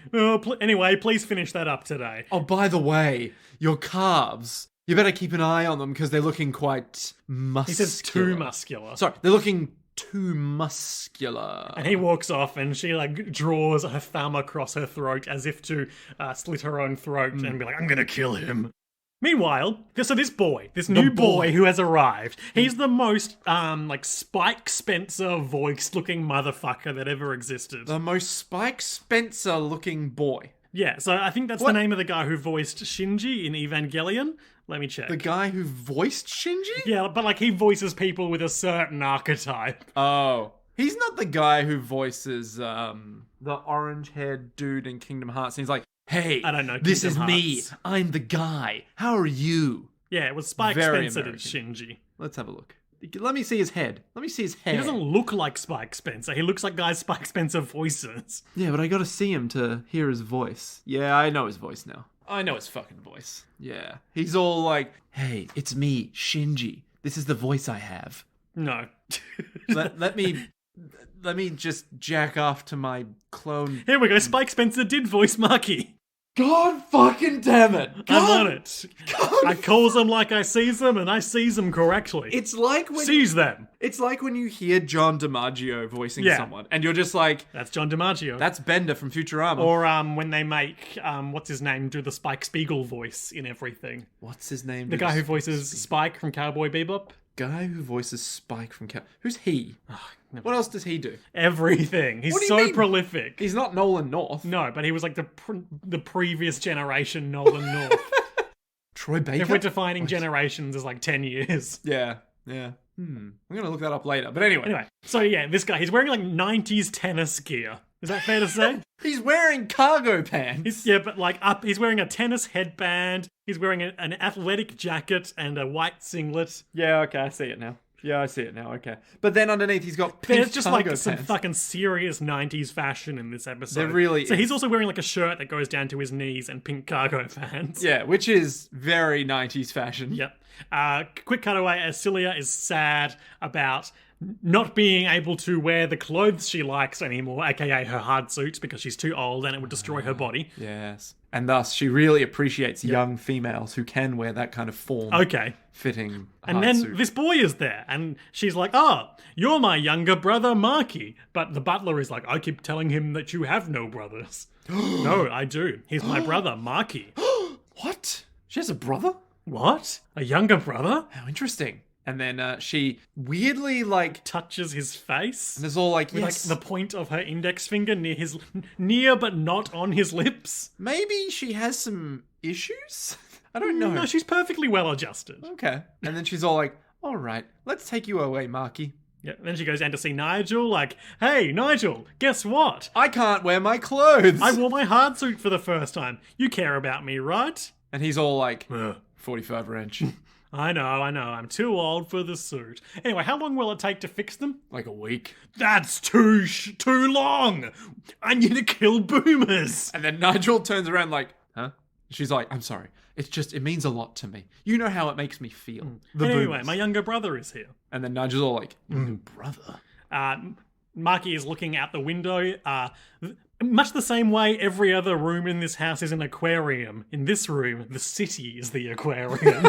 Anyway, please finish that up today.
Oh, by the way, your calves. You better keep an eye on them because they're looking quite muscular.
He says too muscular.
Sorry, they're looking too muscular.
And he walks off, and she like draws her thumb across her throat as if to slit her own throat and be like, I'm gonna kill him. Meanwhile, this new boy who has arrived, he's the most like Spike Spencer voiced looking motherfucker that ever existed.
The most Spike Spencer looking boy.
Yeah, so I think that's the name of the guy who voiced Shinji in Evangelion. Let me check.
The guy who voiced Shinji?
Yeah, but like he voices people with a certain archetype.
Oh. He's not the guy who voices the orange-haired dude in Kingdom Hearts. And he's like, hey,
I don't know.
This is
Kingdom
me.
Hearts.
I'm the guy. How are you?
Yeah, it was Spike
Very
Spencer
American.
did Shinji.
Let's have a look. Let me see his head.
He doesn't look like Spike Spencer. He looks like guys Spike Spencer voices.
Yeah, but I gotta see him to hear his voice. Yeah, I know his voice now. I know his fucking voice. Yeah. He's all like, hey, it's me, Shinji. This is the voice I have.
No.
let me just jack off to my clone.
Here we go. Spike Spencer did voice Marky.
God fucking damn it.
I'm on it. I calls them like I sees them, and I sees them correctly.
It's like when
Sees them.
It's like when you hear John DiMaggio voicing
Yeah.
someone, and you're just like,
That's John DiMaggio.
that's Bender from Futurama.
Or when they make, what's his name, do the Spike Spiegel voice in everything.
What's his name?
The guy who voices Spike from Cowboy Bebop.
Guy who voices Spike from Who's he? What else does he do?
Everything. He's
What do you
so
mean?
prolific.
He's not Nolan North.
No, but he was like the previous generation Nolan North.
Troy Baker?
If we're defining generations as like 10 years.
Yeah. I'm gonna look that up later. But anyway.
So yeah, this guy, he's wearing like 90s tennis gear. Is that fair to say?
He's wearing cargo pants.
But like he's wearing a tennis headband. He's wearing an athletic jacket and a white singlet.
Yeah, okay, I see it now. Yeah, I see it now. Okay. But then underneath he's got pink
There's just like
cargo
some
pants.
fucking serious 90s fashion in this episode.
There really
So
is.
he's also wearing like a shirt that goes down to his knees and pink cargo pants.
Yeah, which is very 90s fashion.
Yep. Quick cutaway, Celia is sad about not being able to wear the clothes she likes anymore, aka her hard suits, because she's too old and it would destroy her body.
Yes. And thus she really appreciates young females who can wear that kind of form.
Okay.
Fitting
And
hard
then
suit.
this boy is there, and she's like, "Oh, you're my younger brother, Marky." But the butler is like, "I keep telling him that you have no brothers." "No, I do. He's my brother, Marky."
What? She has a brother?
"What? A younger brother?"
How interesting. And then she weirdly
Touches his face.
there's all like,
With
yes,
like the point of her index finger near but not on his lips.
maybe she has some issues? I don't know.
No, she's perfectly well adjusted.
Okay. And then she's all like, all right, let's take you away, Marky.
Yeah. Then she goes down to see Nigel, like, "Hey, Nigel, guess what?
I can't wear my clothes.
I wore my hard suit for the first time. You care about me, right?"
And he's all like,
Ugh.
45 wrench.
I know. I'm too old for the suit. Anyway, how long will it take to fix them?
Like a week.
That's too long. I need to kill boomers.
And then Nigel turns around like, huh? She's like, I'm sorry. It means a lot to me. You know how it makes me feel. The
Anyway,
boomers.
my younger brother is here.
And then Nigel's all like, younger brother?
Marky is looking out the window. Much the same way every other room in this house is an aquarium. In this room, the city is the aquarium.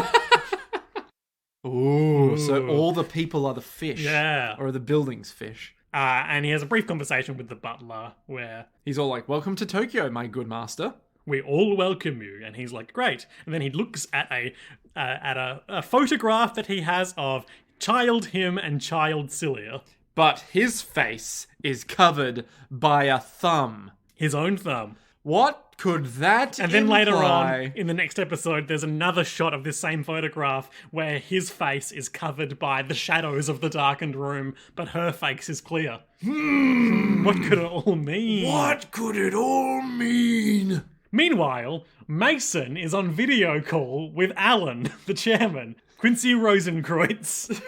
Ooh, so all the people are the fish.
Yeah.
Or are the buildings fish?
And he has a brief conversation with the butler where
He's all like, welcome to Tokyo, my good master.
we all welcome you. And he's like, great. And then he looks at a photograph that he has of child him and child Celia.
But his face is covered by a thumb.
His own thumb.
What could that
And then later on,
imply?
in the next episode, there's another shot of this same photograph where his face is covered by the shadows of the darkened room, but her face is clear. What could it all mean?
What could it all mean?
Meanwhile, Mason is on video call with Alan, the chairman, Quincy Rosenkreutz.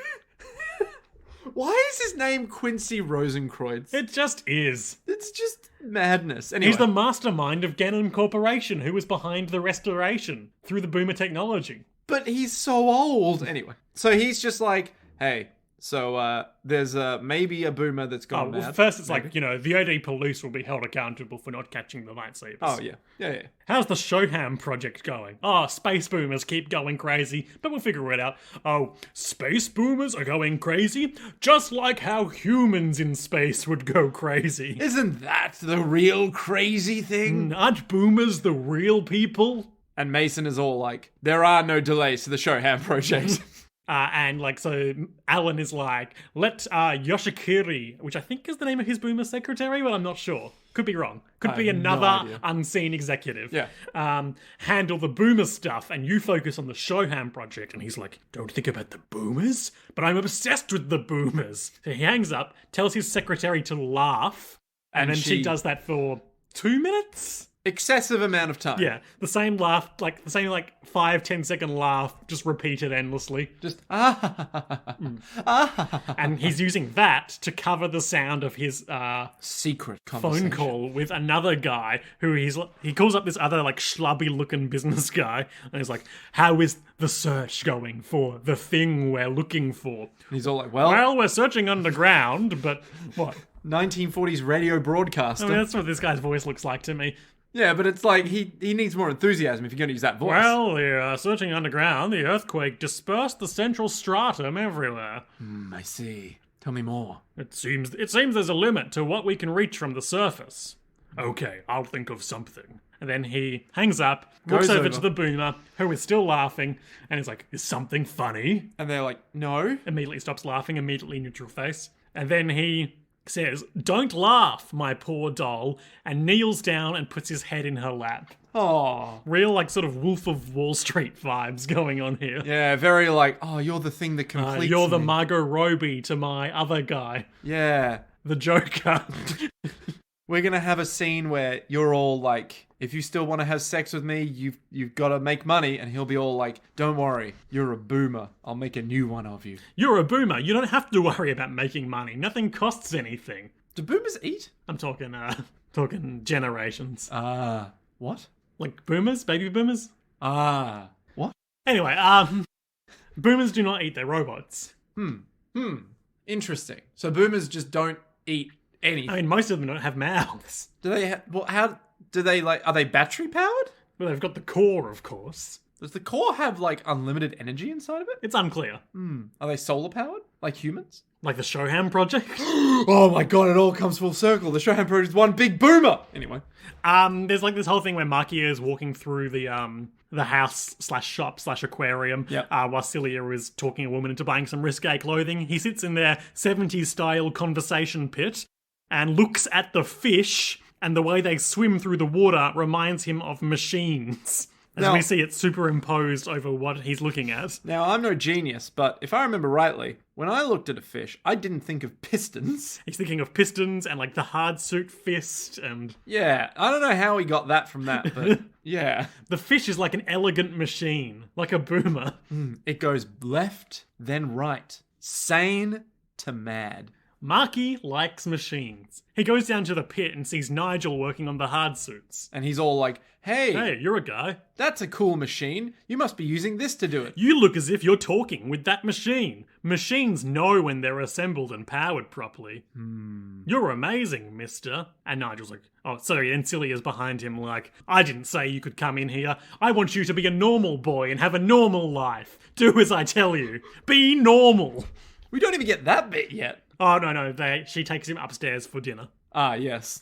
Why is his name Quincy Rosenkreutz?
It just is.
It's just madness. Anyway,
He's the mastermind of Gannon Corporation, who was behind the restoration through the Boomer technology.
but he's so old. Anyway, so he's just like, hey, so there's maybe a boomer that's gone
Well,
mad.
first it's
Maybe.
like, the OD police will be held accountable for not catching the lightsabers.
Oh, yeah.
How's the Shoham project going? Oh, space boomers keep going crazy, but we'll figure it out. Oh, space boomers are going crazy? Just like how humans in space would go crazy.
Isn't that the real crazy thing?
Aren't boomers the real people?
And Mason is all like, there are no delays to the Shoham project.
So Alan is like, let Yoshikiri, which I think is the name of his boomer secretary, but I'm not sure. Could be wrong. Could be
have no
another
idea.
unseen executive.
Yeah.
Handle the boomer stuff, and you focus on the Shoham project. And he's like, don't think about the boomers, but I'm obsessed with the boomers. So he hangs up, tells his secretary to laugh, and then she does that for 2 minutes?
Excessive amount of time.
Yeah, the same laugh, like the same 5-10 second laugh, just repeated endlessly.
Just,
And he's using that to cover the sound of his
secret
phone
conversation.
call with another guy who he calls up this other schlubby looking business guy, and he's like, how is the search going for the thing we're looking for?
And he's all like, well,
Well, we're searching underground, but what?
1940s radio broadcaster.
I mean, that's what this guy's voice looks like to me.
Yeah, but it's like he needs more enthusiasm if you're going to use that voice.
Well, we're searching underground. The earthquake dispersed the central stratum everywhere.
I see. Tell me more.
It seems there's a limit to what we can reach from the surface. Okay, I'll think of something. And then he hangs up, walks
Goes
over
over.
to the boomer, who is still laughing, and he's like, is something funny?
And they're like, no.
Immediately stops laughing, immediately neutral face. And then he says, don't laugh, my poor doll, and kneels down and puts his head in her lap.
Oh.
Real, sort of Wolf of Wall Street vibes going on here.
Yeah, very like, oh, you're the thing that completes
You're the
me.
Margot Robbie to my other guy,
Yeah.
the Joker.
We're going to have a scene where you're all like if you still want to have sex with me, you've got to make money. And he'll be all like, don't worry, you're a boomer. I'll make a new one of you.
You're a boomer. You don't have to worry about making money. Nothing costs anything.
Do boomers eat?
I'm talking generations.
What?
Like boomers? Baby boomers?
What?
Anyway, boomers do not eat their robots.
Interesting. So boomers just don't eat anything.
I mean, most of them don't have mouths.
Do they? How do they like? Are they battery powered?
Well, they've got the core, of course.
Does the core have like unlimited energy inside of it?
It's unclear.
Are they solar powered like humans?
Like the Shoham Project?
Oh my god, it all comes full circle. The Shoham Project is one big boomer. Anyway.
There's like this whole thing where Maki is walking through the house / shop / aquarium while Celia is talking a woman into buying some risque clothing. He sits in their 70s style conversation pit and looks at the fish, and the way they swim through the water reminds him of machines. As we see it superimposed over what he's looking at.
Now, I'm no genius, but if I remember rightly, when I looked at a fish, I didn't think of pistons.
He's thinking of pistons and like the hard suit fist and...
Yeah, I don't know how he got that from that, but yeah.
The fish is like an elegant machine, like a boomer.
It goes left, then right. Sane to mad.
Maki likes machines. He goes down to the pit and sees Nigel working on the hard suits.
And he's all like, hey,
you're a guy.
That's a cool machine. You must be using this to do it.
You look as if you're talking with that machine. Machines know when they're assembled and powered properly. You're amazing, mister. And Nigel's like, oh, sorry. And Celia's behind him like, I didn't say you could come in here. I want you to be a normal boy and have a normal life. Do as I tell you. Be normal.
We don't even get that bit yet.
Oh, no. She takes him upstairs for dinner.
Ah, yes.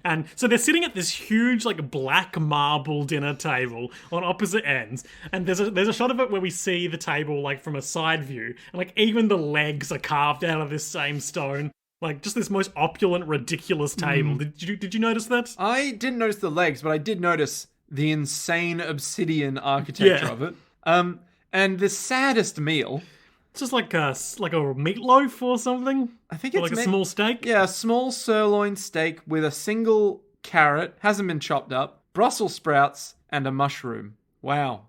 And so they're sitting at this huge, like, black marble dinner table on opposite ends. And there's a shot of it where we see the table, like, from a side view. And, like, even the legs are carved out of this same stone. Like, just this most opulent, ridiculous table. Did you notice that?
I didn't notice the legs, but I did notice the insane obsidian architecture of it. And the saddest meal...
It's just like a meatloaf or something.
I think
or
it's
like a small steak.
Yeah, a small sirloin steak with a single carrot, hasn't been chopped up, Brussels sprouts, and a mushroom. Wow.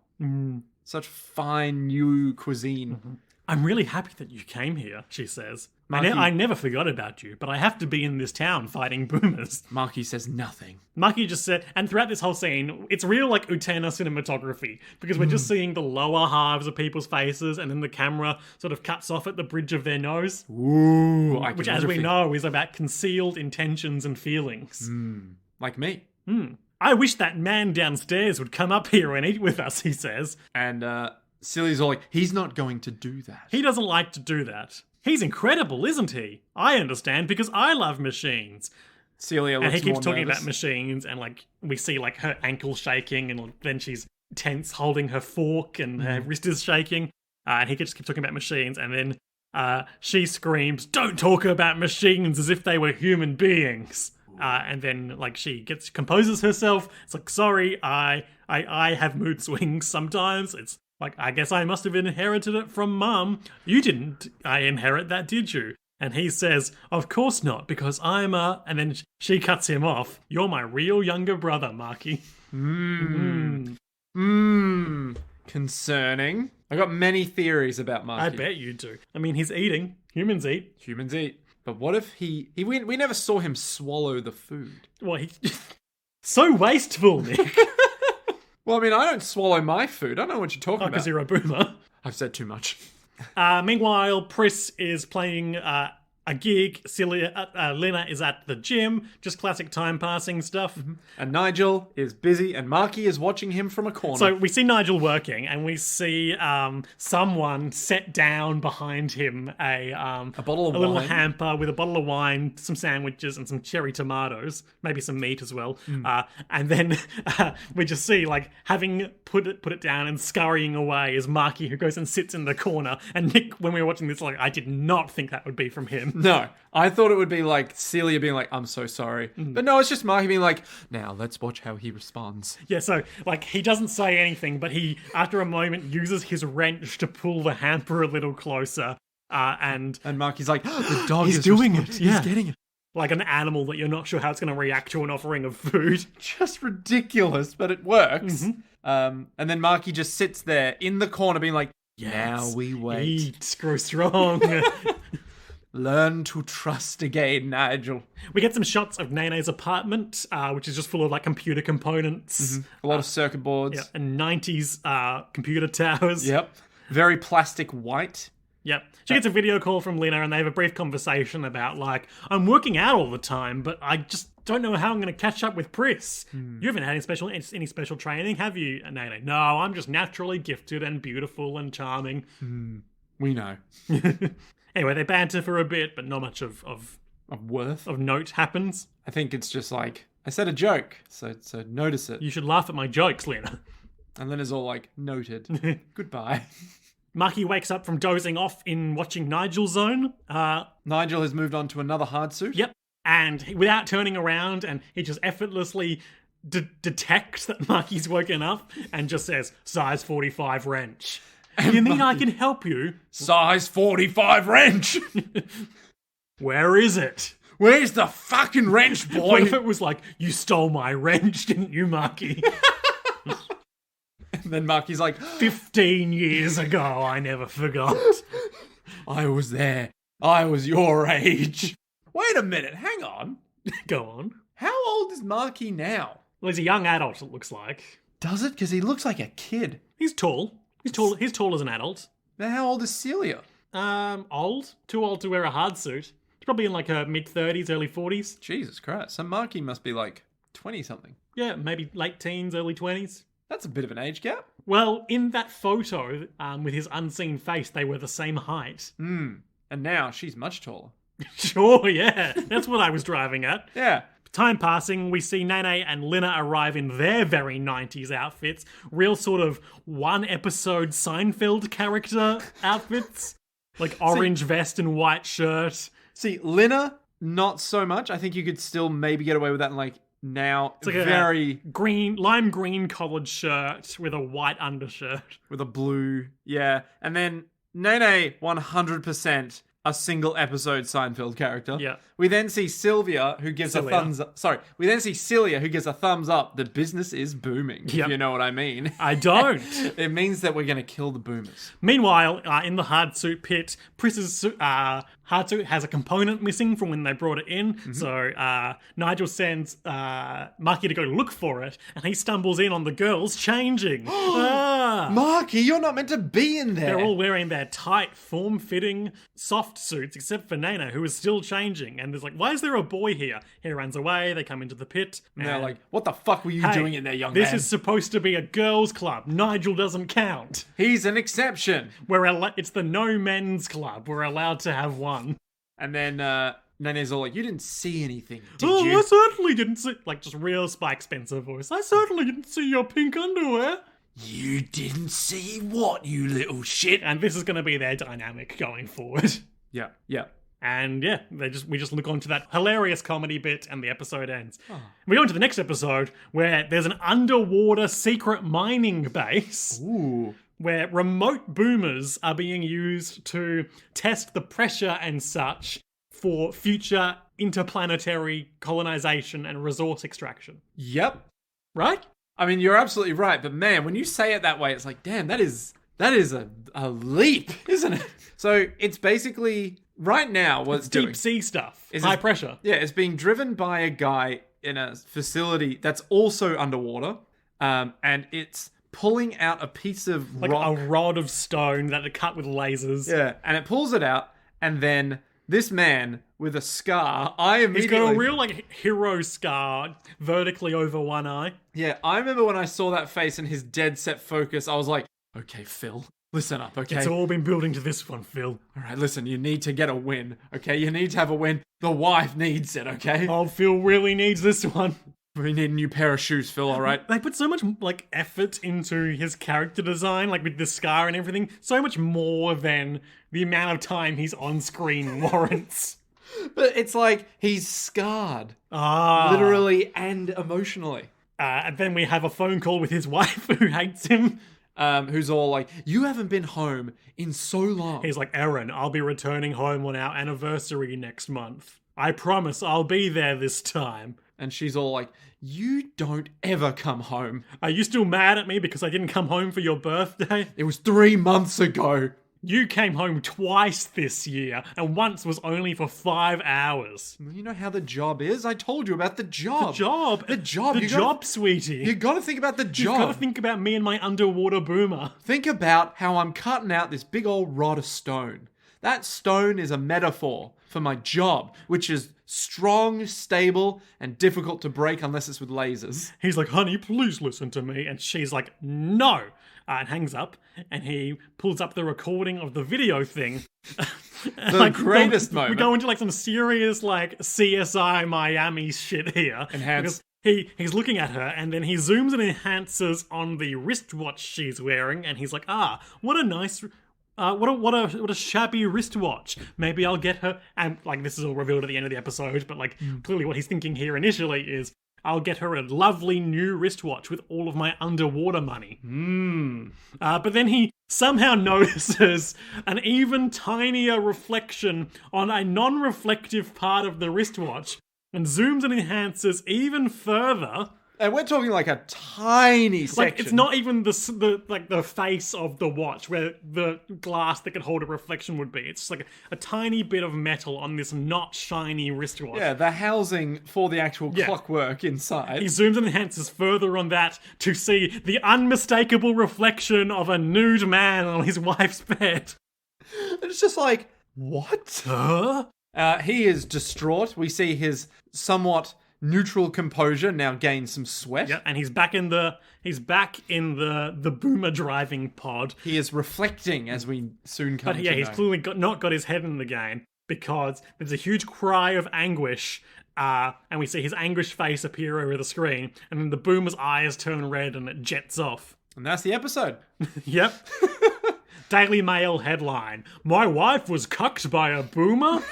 Such fine new cuisine.
I'm really happy that you came here, she says. I never forgot about you, but I have to be in this town fighting boomers.
Maki says nothing.
Maki just said, and throughout this whole scene, it's real like Utena cinematography, because we're just seeing the lower halves of people's faces, and then the camera sort of cuts off at the bridge of their nose.
Ooh,
which, as we know, is about concealed intentions and feelings.
Like me.
I wish that man downstairs would come up here and eat with us, he says.
And Silly's all like, he's not going to do that.
He doesn't like to do that. He's incredible, isn't he? I understand because I love machines.
Celia looks
and he keeps
more
talking
nervous.
about machines, and like we see like her ankle shaking, and then she's tense holding her fork, and her wrist is shaking. And he just keeps talking about machines, and then she screams, "Don't talk about machines as if they were human beings." And then like she composes herself. It's like, sorry, I have mood swings sometimes. It's like, I guess I must have inherited it from Mum. You didn't inherit that, did you? And he says, of course not, because I'm a... And then she cuts him off. You're my real younger brother, Maki.
Concerning. I got many theories about Maki.
I bet you do. I mean, he's eating. Humans eat.
Humans eat. But what if we never saw him swallow the food?
Well, he's so wasteful, Nick.
Well, I mean, I don't swallow my food. I don't know what you're talking about.
Because you're a boomer.
I've said too much.
Meanwhile, Pris is playing a gig. Lena is at the gym. Just classic time passing stuff.
And Nigel is busy, and Maki is watching him from a corner.
So we see Nigel working, and we see someone set down behind him a
bottle of
a little
wine.
hamper with a bottle of wine, some sandwiches, and some cherry tomatoes, maybe some meat as well. And then we just see like having put it down and scurrying away is Maki, who goes and sits in the corner. And Nick, when we were watching this, like I did not think that would be from him.
No, I thought it would be like Celia being like, I'm so sorry. But no, it's just Maki being like, now let's watch how he responds.
Yeah, so like he doesn't say anything, but he, after a moment, uses his wrench to pull the hamper a little closer. And
Maki's like, the dog
he's
is
doing
responding.
it. Yeah.
He's getting it.
Like an animal that you're not sure how it's going to react to an offering of food.
Just ridiculous, but it works. And then Marky just sits there in the corner being like, now we wait.
Eat, grow strong.
Learn to trust again, Nigel.
We get some shots of Nene's apartment, which is just full of like computer components.
A lot of circuit boards.
Yeah, and 90s computer towers.
Yep. Very plastic white.
Yep. She gets a video call from Lena and they have a brief conversation about like, I'm working out all the time, but I just don't know how I'm going to catch up with Pris. You haven't had any special training, have you, Nene? No, I'm just naturally gifted and beautiful and charming.
We know.
Anyway, they banter for a bit, but not much of
Worth.
of note happens.
I think it's just like, I said a joke, so notice it.
You should laugh at my jokes, Lena.
And then it's all like, noted. Goodbye.
Marky wakes up from dozing off in watching Nigel's Zone.
Nigel has moved on to another hard suit.
Yep. And without turning around, and he just effortlessly detects that Marky's woken up and just says, size 45 wrench. You mean I can help you?
Size 45 wrench!
Where is it?
Where's the fucking wrench, boy?
What if it was like, you stole my wrench, didn't you, Marky?
And then Marky's like,
15 years ago, I never forgot.
I was there. I was your age. Wait a minute, hang on.
Go on.
How old is Marky now?
Well, he's a young adult, it looks like.
Does it? Because he looks like a kid.
He's tall. He's tall as an adult.
Now, how old is Celia?
Old. Too old to wear a hard suit. He's probably in like her mid-30s, early 40s.
Jesus Christ. So Marky must be like 20-something.
Yeah, maybe late teens, early 20s.
That's a bit of an age gap.
Well, in that photo, with his unseen face, they were the same height.
And now she's much taller.
Sure, yeah. That's what I was driving at.
Yeah.
Time passing, we see Nene and Lena arrive in their very 90s outfits. Real sort of one-episode Seinfeld character outfits. Like orange vest and white shirt.
See, Lena, not so much. I think you could still maybe get away with that in like now.
It's like
very
a lime green collared shirt with a white undershirt.
With a blue, yeah. And then Nene, 100%. A single episode Seinfeld character.
Yeah.
We then see Sylvia, who gives a thumbs up. Sorry. We then see Celia, who gives a thumbs up. The business is booming. If you know what I mean.
I don't.
It means that we're going to kill the boomers.
Meanwhile, in the hard suit pit, Pris's hard suit has a component missing from when they brought it in. So Nigel sends Marky to go look for it, and he stumbles in on the girls changing.
Marky, you're not meant to be in there.
They're all wearing their tight, form-fitting, soft suits, except for Nena, who is still changing. And there's like, why is there a boy here? He runs away, they come into the pit.
And they're like, what the fuck were you doing in there, young man?
This is supposed to be a girls' club. Nigel doesn't count.
He's an exception.
It's the no men's club. We're allowed to have one.
And then Nene's all like, you didn't see anything, did you?
I certainly didn't see... Like, just real Spike Spencer voice. I certainly didn't see your pink underwear.
You didn't see what, you little shit?
And this is going to be their dynamic going forward.
Yeah.
And yeah, we just look on to that hilarious comedy bit and the episode ends. We go into the next episode where there's an underwater secret mining base.
Ooh.
Where remote boomers are being used to test the pressure and such for future interplanetary colonization and resource extraction.
Yep.
Right?
I mean, you're absolutely right, but man, when you say it that way, it's like, damn, that is a leap, isn't it? So it's basically, right now, what it's doing...
Deep sea stuff. High pressure.
Yeah, it's being driven by a guy in a facility that's also underwater, and it's pulling out a piece of
like
rock.
A rod of stone that are cut with lasers.
Yeah, and it pulls it out, and then this man with a scar,
He's got a real, like, hero scar vertically over one eye.
Yeah, I remember when I saw that face and his dead set focus, I was like, okay, Phil, listen up, okay?
It's all been building to this one, Phil.
All right, listen, you need to get a win, okay? You need to have a win. The wife needs it, okay?
Oh, Phil really needs this one.
We need a new pair of shoes, Phil, all right?
They put so much, like, effort into his character design, like, with the scar and everything. So much more than the amount of time he's on screen warrants.
But it's like, he's scarred.
Ah.
Literally and emotionally.
And then we have a phone call with his wife who hates him.
Who's all like, you haven't been home in so long.
He's like, Erin, I'll be returning home on our anniversary next month. I promise I'll be there this time.
And she's all like, you don't ever come home.
Are you still mad at me because I didn't come home for your birthday?
It was 3 months ago.
You came home twice this year, and once was only for 5 hours.
You know how the job is? I told you about the job.
The job, sweetie.
You gotta think about the job.
You've got to think about me and my underwater boomer.
Think about how I'm cutting out this big old rod of stone. That stone is a metaphor for my job, which is strong, stable, and difficult to break unless it's with lasers.
He's like, honey, please listen to me. And she's like, no. And hangs up, and he pulls up the recording of the video thing.
The greatest moment.
We go into like some serious like CSI Miami shit here.
Enhance.
Because he's looking at her, and then he zooms and enhances on the wristwatch she's wearing, and he's like, what a nice... what a shabby wristwatch. Maybe I'll get her... And like this is all revealed at the end of the episode, but like clearly what he's thinking here initially is, I'll get her a lovely new wristwatch with all of my underwater money. But then he somehow notices an even tinier reflection on a non-reflective part of the wristwatch and zooms and enhances even further.
And we're talking like a tiny section.
Like, it's not even the face of the watch where the glass that could hold a reflection would be. It's just like a tiny bit of metal on this not shiny wristwatch.
Yeah, the housing for the actual clockwork inside.
He zooms and enhances further on that to see the unmistakable reflection of a nude man on his wife's bed.
It's just like, what?
Huh?
He is distraught. We see his somewhat neutral composure now gain some sweat.
Yeah, and he's back in the boomer driving pod.
He is reflecting as we soon come to know.
But yeah, he's clearly not got his head in the game because there's a huge cry of anguish, and we see his anguished face appear over the screen, and then the boomer's eyes turn red and it jets off.
And that's the episode.
Yep. Daily Mail headline: My wife was cucked by a boomer.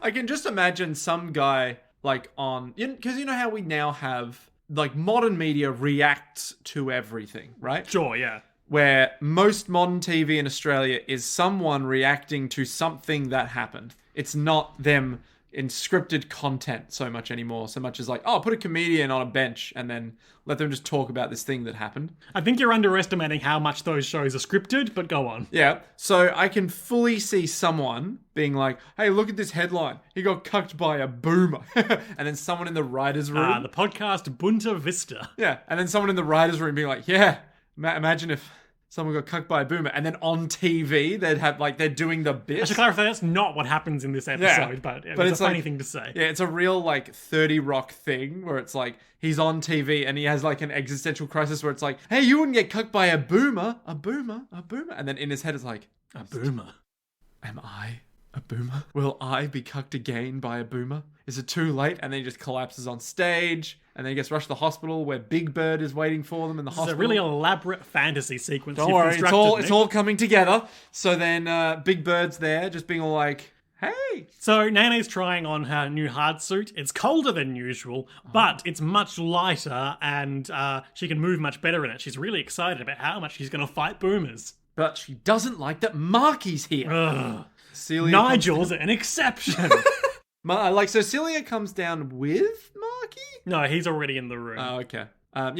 I can just imagine some guy like on, because you know how we now have like modern media reacts to everything, right?
Sure, yeah.
Where most modern TV in Australia is someone reacting to something that happened. It's not them in scripted content so much anymore, so much as like, put a comedian on a bench and then let them just talk about this thing that happened.
I think you're underestimating how much those shows are scripted, but go on.
Yeah, so I can fully see someone being like, hey, look at this headline. He got cucked by a boomer. And then someone in the writer's room.
The podcast Bunta Vista.
Yeah, and then someone in the writer's room being like, yeah, imagine if someone got cucked by a boomer, and then on TV they'd have like they're doing the bit.
I should clarify, that's not what happens in this episode, but it's a funny thing to say.
Yeah, it's a real like 30 Rock thing where it's like he's on TV and he has like an existential crisis where it's like, hey, you wouldn't get cucked by a boomer, and then in his head it's like,
a boomer.
Am I a boomer? Will I be cucked again by a boomer? Is it too late? And then he just collapses on stage. And then he gets rushed to the hospital where Big Bird is waiting for them in the hospital.
It's a really elaborate fantasy sequence.
Don't worry, it's all coming together. So then Big Bird's there just being all like, hey.
So Nene's trying on her new hard suit. It's colder than usual, but it's much lighter and she can move much better in it. She's really excited about how much she's going to fight boomers.
But she doesn't like that Marky's here.
Ugh. Nigel's an exception.
So Celia comes down with Marky?
No, he's already in the room.
Oh, okay.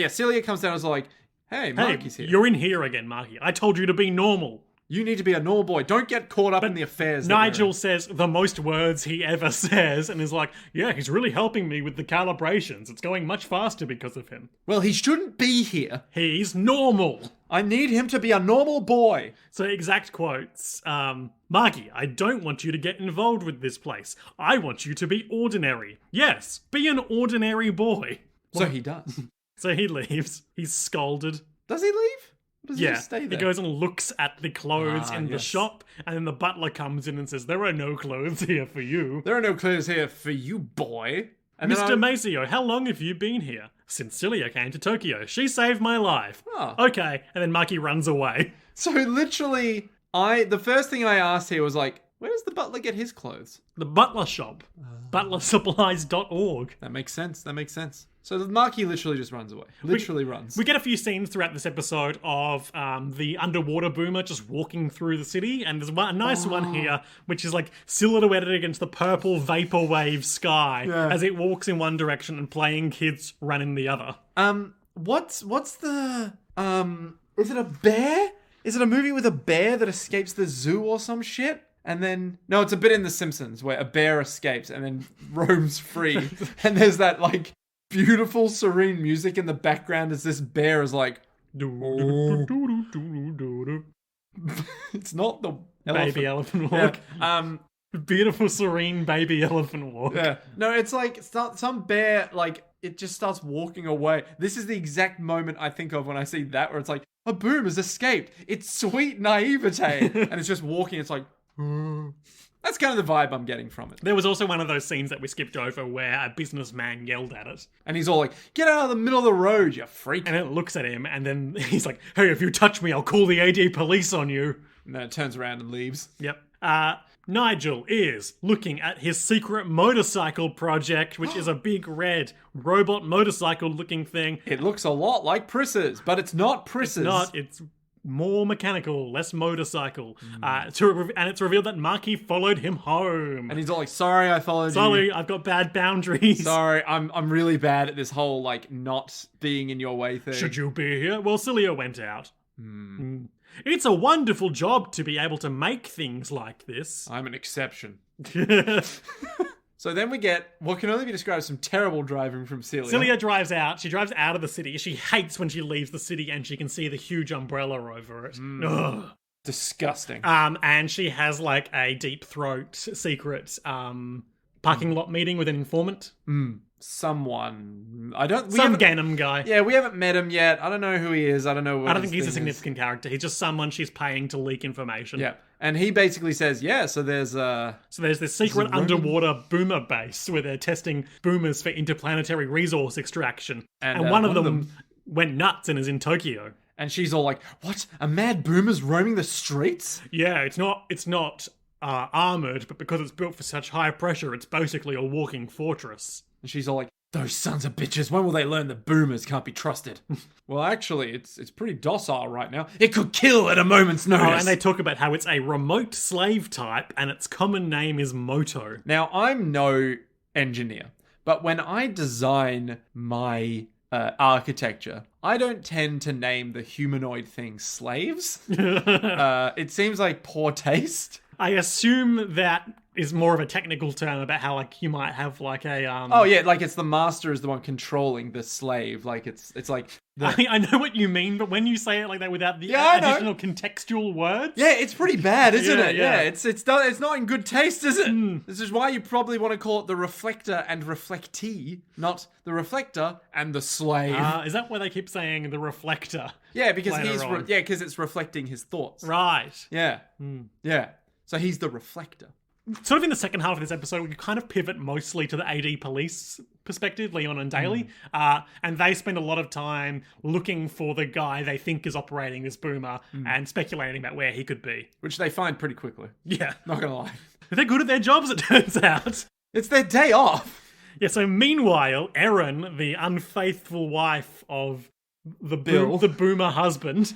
Celia comes down and is like, hey, Marky's here.
You're in here again, Marky. I told you to be normal.
You need to be a normal boy. Don't get caught up in the affairs.
Nigel says the most words he ever says and is like, yeah, he's really helping me with the calibrations. It's going much faster because of him.
Well, he shouldn't be here.
He's normal.
I need him to be a normal boy.
So exact quotes. Marky, I don't want you to get involved with this place. I want you to be ordinary. Yes, be an ordinary boy.
So he does.
So he leaves. He's scolded.
Does he leave? Does he just stay there?
He goes and looks at the clothes in the shop, and then the butler comes in and says, there are no clothes here for you.
There are no clothes here for you, boy. And
Mr. Maceo, how long have you been here? Since Celia came to Tokyo. She saved my life.
Oh.
Okay, and then Marky runs away.
So literally, the first thing I asked here was like, where does the butler get his clothes?
The butler shop. Butlersupplies.org.
That makes sense. So the Marquis literally just runs away. Literally runs.
We get a few scenes throughout this episode of the underwater boomer just walking through the city, and there's a nice one here, which is like silhouetted against the purple vaporwave sky as it walks in one direction and playing kids run in the other.
What's the is it a bear? Is it a movie with a bear that escapes the zoo or some shit? And then, no, it's a bit in The Simpsons where a bear escapes and then roams free. And there's that, like, beautiful, serene music in the background as this bear is like, oh. It's not the elephant.
Baby elephant walk.
Yeah.
Beautiful, serene baby elephant walk.
Yeah. No, it's like some bear, like, it just starts walking away. This is the exact moment I think of when I see that, where it's like, a boom has escaped. It's sweet naivete. And it's just walking, it's like, that's kind of the vibe I'm getting from it.
There was also one of those scenes that we skipped over where a businessman yelled at it.
And he's all like, get out of the middle of the road, you freak.
And it looks at him, and then he's like, hey, if you touch me, I'll call the AD police on you.
And then it turns around and leaves.
Yep. Nigel is looking at his secret motorcycle project, which is a big red robot motorcycle looking thing.
It looks a lot like Pris's, but it's not Pris's.
It's not. It's more mechanical, less motorcycle. And it's revealed that Marky followed him home.
And he's all like, sorry, I followed you.
Sorry, I've got bad boundaries.
Sorry, I'm really bad at this whole, like, not being in your way thing.
Should you be here? Well, Cillia went out. It's a wonderful job to be able to make things like this.
I'm an exception. So then we get what can only be described as some terrible driving from Cillia.
Cillia drives out. She drives out of the city. She hates when she leaves the city and she can see the huge umbrella over it. Ugh.
Disgusting.
And she has like a deep throat secret parking lot meeting with an informant.
Someone.
Some Ganem guy.
Yeah, we haven't met him yet. I don't know who he is. I don't know.
I don't think he's a significant character. He's just someone she's paying to leak information.
Yeah, and he basically says, "Yeah, so there's
this secret underwater boomer base where they're testing boomers for interplanetary resource extraction, and one of them went nuts and is in Tokyo."
And she's all like, "What? A mad boomer's roaming the streets?"
Yeah, it's not armored, but because it's built for such high pressure, it's basically a walking fortress.
And she's all like, those sons of bitches, when will they learn that boomers can't be trusted? Well, actually, it's pretty docile right now. It could kill at a moment's notice.
Oh, and they talk about how it's a remote slave type, and its common name is Moto.
Now, I'm no engineer, but when I design my architecture, I don't tend to name the humanoid things slaves. It seems like poor taste.
I assume that is more of a technical term about how like you might have like a
Oh yeah, like it's the master is the one controlling the slave. Like it's like
I know what you mean, but when you say it like that without the additional contextual words,
yeah, it's pretty bad, isn't it?
Yeah,
it's not in good taste, is it? This is why you probably want to call it the reflector and reflectee, not the reflector and the slave.
Is that why they keep saying the reflector?
Yeah, because because it's reflecting his thoughts.
Right.
Yeah. Yeah. So he's the reflector.
Sort of in the second half of this episode, we kind of pivot mostly to the AD police perspective, Leon and Daly, and they spend a lot of time looking for the guy they think is operating this boomer and speculating about where he could be.
Which they find pretty quickly.
Yeah.
Not gonna lie.
They're good at their jobs, it turns out.
It's their day off.
Yeah, so meanwhile, Erin, the unfaithful wife of the boomer husband,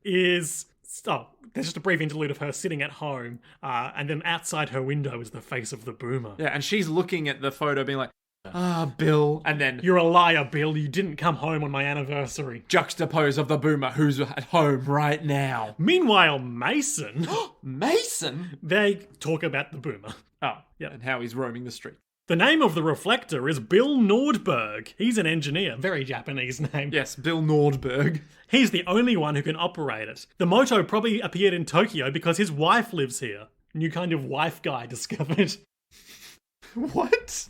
is... Oh, there's just a brief interlude of her sitting at home, and then outside her window is the face of the boomer.
Yeah, and she's looking at the photo being like, Bill. And then...
You're a liar, Bill. You didn't come home on my anniversary.
Juxtapose of the boomer who's at home right now.
Meanwhile, Mason...
Mason?
They talk about the boomer.
Oh, yeah. And how he's roaming the street.
The name of the reflector is Bill Nordberg. He's an engineer. Very Japanese name.
Yes, Bill Nordberg.
He's the only one who can operate it. The Moto probably appeared in Tokyo because his wife lives here. New kind of wife guy discovered.
What?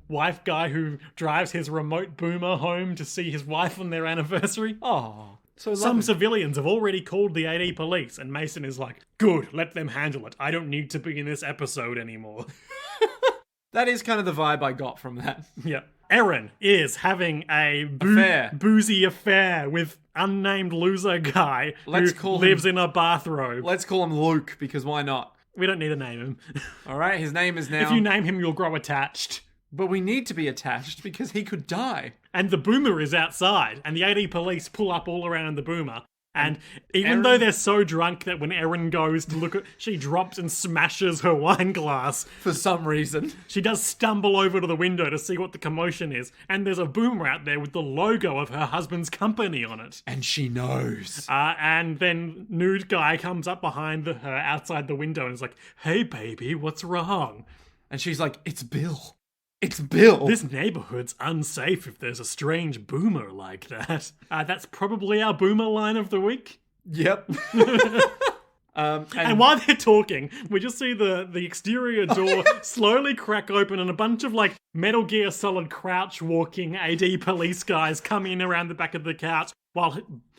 Wife guy who drives his remote boomer home to see his wife on their anniversary.
Oh, so
some civilians have already called the AD police, and Mason is like, good, let them handle it. I don't need to be in this episode anymore.
That is kind of the vibe I got from that.
Yeah. Erin is having a boozy affair with unnamed loser guy who lives in a bathrobe.
Let's call him Luke, because why not?
We don't need to name him.
All right, his name is now...
If you name him, you'll grow attached.
But we need to be attached because he could die.
And the Boomer is outside, and the AD police pull up all around the Boomer. And even
Erin-
though they're so drunk that when Erin goes to look at, she drops and smashes her wine glass.
For some reason.
She does stumble over to the window to see what the commotion is, and there's a Boomer out there with the logo of her husband's company on it.
And she knows.
And then nude guy comes up behind her outside the window and is like, "Hey baby, what's wrong?"
And she's like, it's Bill. It's Bill.
This neighborhood's unsafe if there's a strange Boomer like that. That's probably our Boomer line of the week.
Yep.
And while they're talking, we just see the exterior door slowly crack open and a bunch of like Metal Gear Solid crouch walking AD police guys come in around the back of the couch while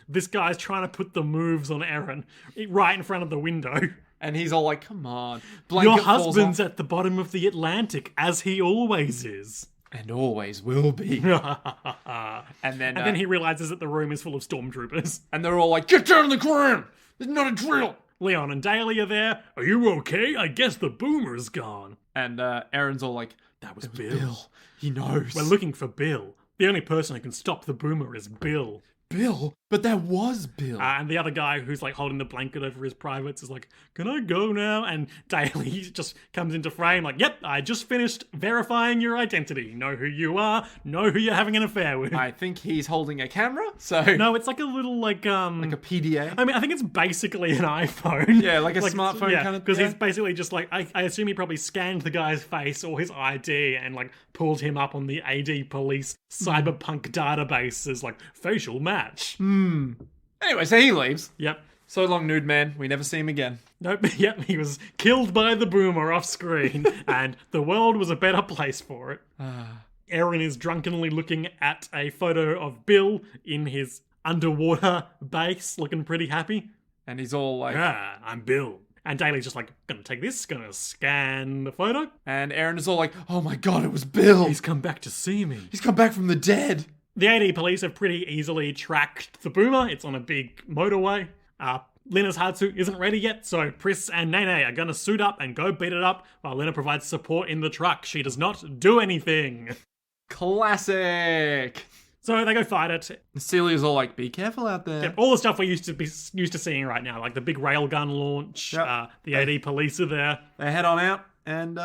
this guy's trying to put the moves on Erin right in front of the window.
And he's all like, come on.
Your husband's at the bottom of the Atlantic, as he always is.
And always will be. And then
he realizes that the room is full of stormtroopers.
And they're all like, get down on the ground! It's not a drill!
Leon and Daly are there. Are you okay? I guess the Boomer's gone.
And Erin's all like,
that was Bill.
He knows.
We're looking for Bill. The only person who can stop the Boomer is Bill.
Bill? But that was Bill.
And the other guy who's like holding the blanket over his privates is like, can I go now? And Daly just comes into frame like, yep, I just finished verifying your identity. Know who you are, know who you're having an affair with.
I think he's holding a camera, so...
No, it's like a little like
a PDA?
I mean, I think it's basically an iPhone.
Yeah, like a smartphone kind of...
Because he's basically just like, I assume he probably scanned the guy's face or his ID and like pulled him up on the AD police cyberpunk database as like facial match.
Anyway, so he leaves.
Yep.
So long, nude man. We never see him again.
Nope. Yep. He was killed by the Boomer off screen, and the world was a better place for it. Erin is drunkenly looking at a photo of Bill in his underwater base, looking pretty happy.
And he's all like...
I'm Bill. And Daly's just like, gonna take this, gonna scan the photo.
And Erin is all like, oh my god, it was Bill.
He's come back to see me.
He's come back from the dead.
The AD police have pretty easily tracked the Boomer. It's on a big motorway. Lena's hard suit isn't ready yet, so Pris and Nene are gonna suit up and go beat it up while Lena provides support in the truck. She does not do anything.
Classic.
So they go fight it.
Celia's all like, be careful out there.
Yep, all the stuff we're used to seeing right now, like the big railgun launch,
Yep.
the AD police are there.
They head on out, and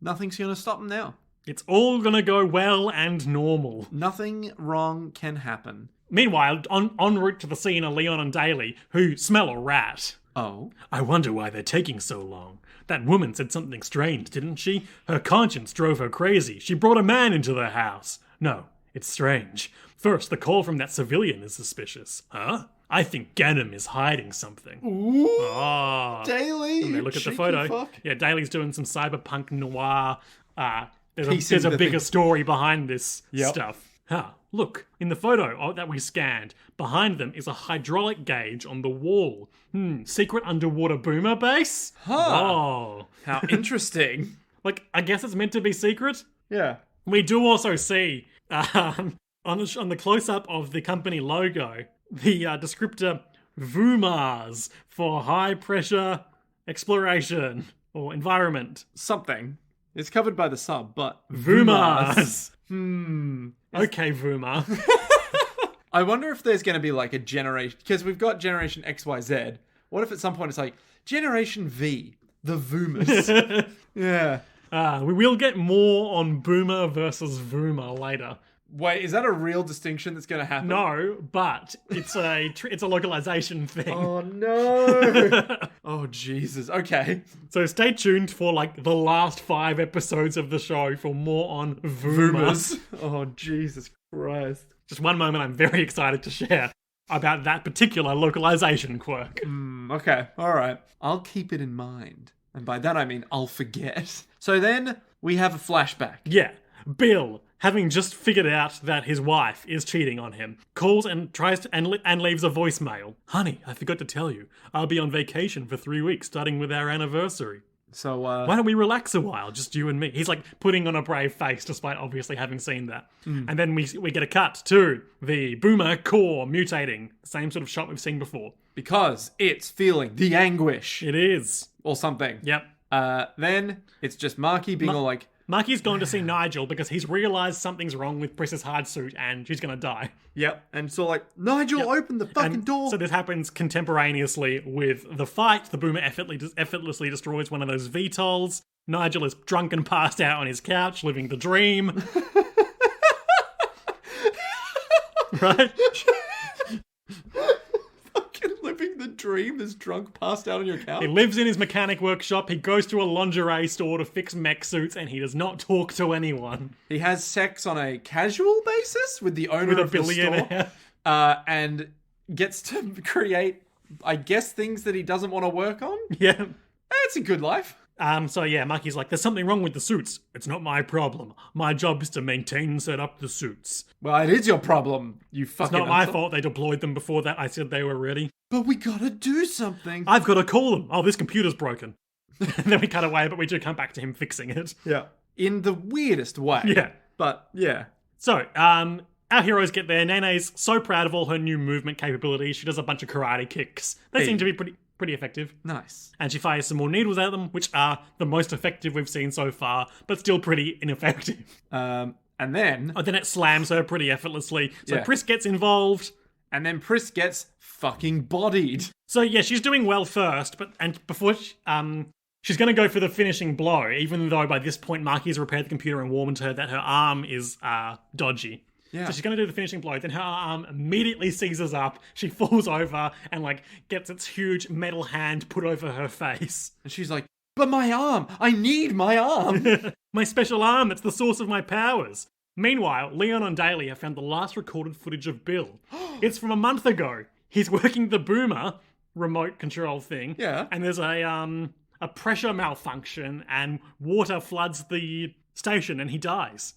nothing's gonna stop them now.
It's all gonna go well and normal.
Nothing wrong can happen.
Meanwhile, en route to the scene are Leon and Daly, who smell a rat.
Oh?
I wonder why they're taking so long. That woman said something strange, didn't she? Her conscience drove her crazy. She brought a man into the house. No, it's strange. First, the call from that civilian is suspicious. Huh? I think Ganem is hiding something.
Ooh!
Oh.
Daly!
And they look at the photo.
Fuck.
Yeah, Daly's doing some cyberpunk noir. There's a bigger story behind this stuff. Look, in the photo that we scanned, behind them is a hydraulic gauge on the wall. Secret underwater Boomer base? Oh.
How interesting.
Like, I guess it's meant to be secret?
Yeah.
We do also see, on the close-up of the company logo, the descriptor Voomars for high-pressure exploration or environment.
Something. It's covered by the sub, but...
Voomars.
Okay,
Voomar.
I wonder if there's going to be like a generation... Because we've got Generation XYZ. What if at some point it's like, Generation V, the Voomers? Yeah.
We will get more on Boomer versus Voomar later.
Wait, is that a real distinction that's going to happen?
No, but it's a localization thing.
Oh, no. Oh, Jesus. Okay.
So stay tuned for like the last 5 episodes of the show for more on Voomars.
Oh, Jesus Christ.
Just one moment I'm very excited to share about that particular localization quirk.
Okay. All right. I'll keep it in mind. And by that I mean I'll forget. So then we have a flashback.
Yeah. Bill, having just figured out that his wife is cheating on him, calls and tries to, and leaves a voicemail. Honey, I forgot to tell you. I'll be on vacation for 3 weeks, starting with our anniversary.
So,
why don't we relax a while, just you and me? He's like putting on a brave face, despite obviously having seen that. And then we get a cut to the Boomer core mutating. Same sort of shot we've seen before.
Because it's feeling the anguish.
It is.
Or something.
Yep.
Then it's just Marky being all like,
Maki's gone to see Nigel because he's realised something's wrong with Pris's hard suit and she's gonna die.
Yep. And so like, Nigel, open the fucking door.
So this happens contemporaneously with the fight. The Boomer effortlessly destroys one of those VTOLs. Nigel is drunk and passed out on his couch, living the dream. Right?
Fucking living the dream, this drunk passed out on your couch.
He lives in his mechanic workshop. He goes to a lingerie store to fix mech suits, and he does not talk to anyone.
He has sex on a casual basis with the owner of the store. And gets to create, I guess, things that he doesn't want to work on.
Yeah.
It's a good life.
So yeah, Maki's like, there's something wrong with the suits. It's not my problem. My job is to maintain and set up the suits.
Well, it is your problem, you fucking...
It's not my fault they deployed them before that I said they were ready.
But we gotta do something.
I've got to call them. Oh, this computer's broken. And then we cut away, but we do come back to him fixing it.
Yeah. In the weirdest way.
Yeah.
But, yeah.
So, our heroes get there. Nene's so proud of all her new movement capabilities. She does a bunch of karate kicks. They seem to be pretty effective.
Nice.
And she fires some more needles at them, which are the most effective we've seen so far, but still pretty ineffective.
And then...
Oh, then it slams her pretty effortlessly. So
Yeah.
Pris gets involved.
And then Pris gets fucking bodied.
So yeah, she's doing well first, before she's going to go for the finishing blow, even though by this point Maki's repaired the computer and warned her that her arm is dodgy.
Yeah.
So she's going to do the finishing blow, then her arm immediately seizes up, she falls over and gets its huge metal hand put over her face.
And she's like, but my arm! I need my arm!
My special arm, that's the source of my powers. Meanwhile, Leon and Daly have found the last recorded footage of Bill. It's from a month ago. He's working the Boomer remote control thing.
Yeah.
And there's a pressure malfunction and water floods the station and he dies.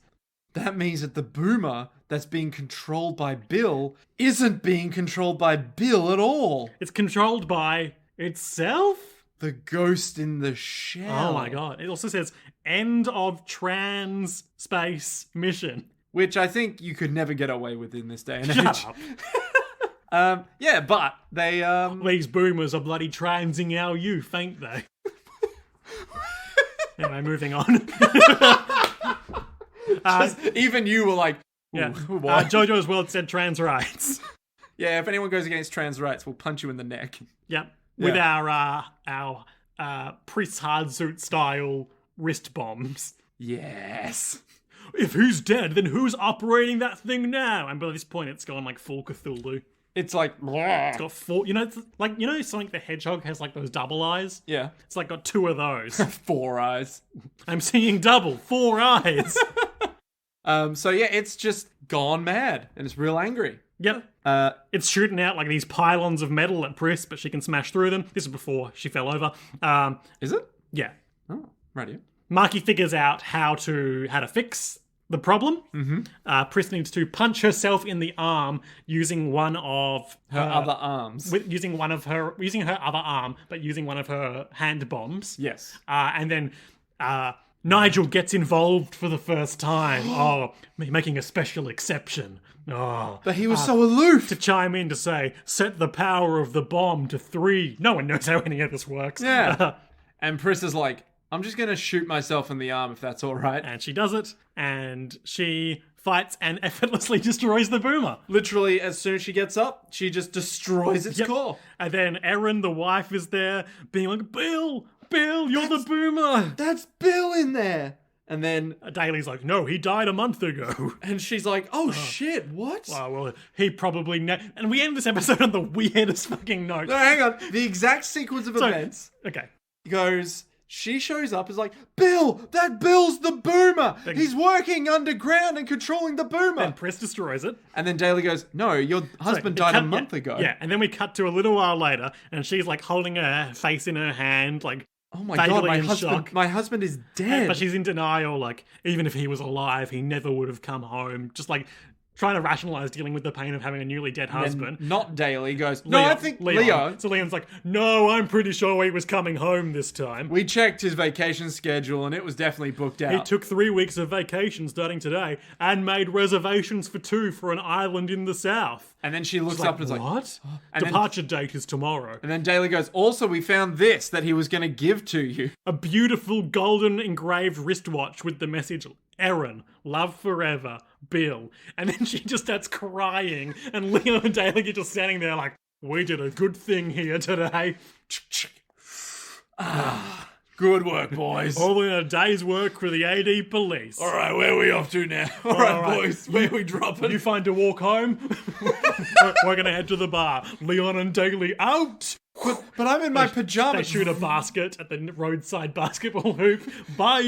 That means that the Boomer that's being controlled by Bill isn't being controlled by Bill at all.
It's controlled by itself?
The ghost in the shell.
Oh my god. It also says end of trans space mission.
Which I think you could never get away with in this day and age.
Shut up.
Yeah, but they
These boomers are bloody transing our youth, ain't they? Anyway, moving on.
even you were like,
yeah.
why?
JoJo's World said trans rights.
Yeah, if anyone goes against trans rights, we'll punch you in the neck.
Yep. With our Pris Hardsuit style wrist bombs.
Yes.
If he's dead, then who's operating that thing now? And by this point, it's gone full Cthulhu.
It's like,
It's got four. It's Sonic the Hedgehog has those double eyes.
Yeah.
It's got two of those.
4 eyes.
I'm seeing double, 4 eyes.
So yeah, it's just gone mad and it's real angry.
Yep. It's shooting out these pylons of metal at Pris, but she can smash through them. This is before she fell over.
Is it?
Yeah.
Oh, right.
Maki figures out how to fix the problem. Mm-hmm. Pris needs to punch herself in the arm using one of
Her other arms.
using her other arm, but using one of her hand bombs.
Yes.
And then Nigel gets involved for the first time. Making a special exception.
But he was so aloof.
To chime in to say, set the power of the bomb to 3. No one knows how any of this works.
Yeah. And Pris is like, I'm just going to shoot myself in the arm if that's all right.
And she does it, and she fights and effortlessly destroys the Boomer.
Literally, as soon as she gets up, she just destroys its core.
And then Erin, the wife, is there being like, Bill, you're the Boomer.
That's Bill in there. And then
Daly's like, no, he died a month ago.
And she's like, oh shit, what?
Well, he probably... And we end this episode on the weirdest fucking note.
No, hang on. The exact sequence of events
Okay.
goes... She shows up, is like, Bill! That Bill's the Boomer! He's working underground and controlling the Boomer!
And Pris destroys it.
And then Daly goes, no, your husband died a month ago.
Yeah, and then we cut to a little while later, and she's holding her face in her hand,
oh my god,
shock.
my husband is dead.
But she's in denial, even if he was alive, he never would have come home. Just trying to rationalize dealing with the pain of having a newly dead husband.
And not Daly goes, no, I think Leo.
So Leon's like, no, I'm pretty sure he was coming home this time.
We checked his vacation schedule and it was definitely booked out.
He took 3 weeks of vacation starting today and made reservations for 2 for an island in the south.
And then she looks up and is like,
what?
And
Departure date is tomorrow.
And then Daly goes, also, we found this that he was going to give to you.
A beautiful golden engraved wristwatch with the message, Erin, love forever, Bill. And then she just starts crying, and Leo and Daly are just standing there like, we did a good thing here today.
Good work, boys.
All in a day's work for the AD police.
All right, where are we off to now? All right, boys, where are we dropping?
You find to walk home? We're going to head to the bar. Leon and Daly out.
But I'm in my pajamas.
They shoot a basket at the roadside basketball hoop. Bye.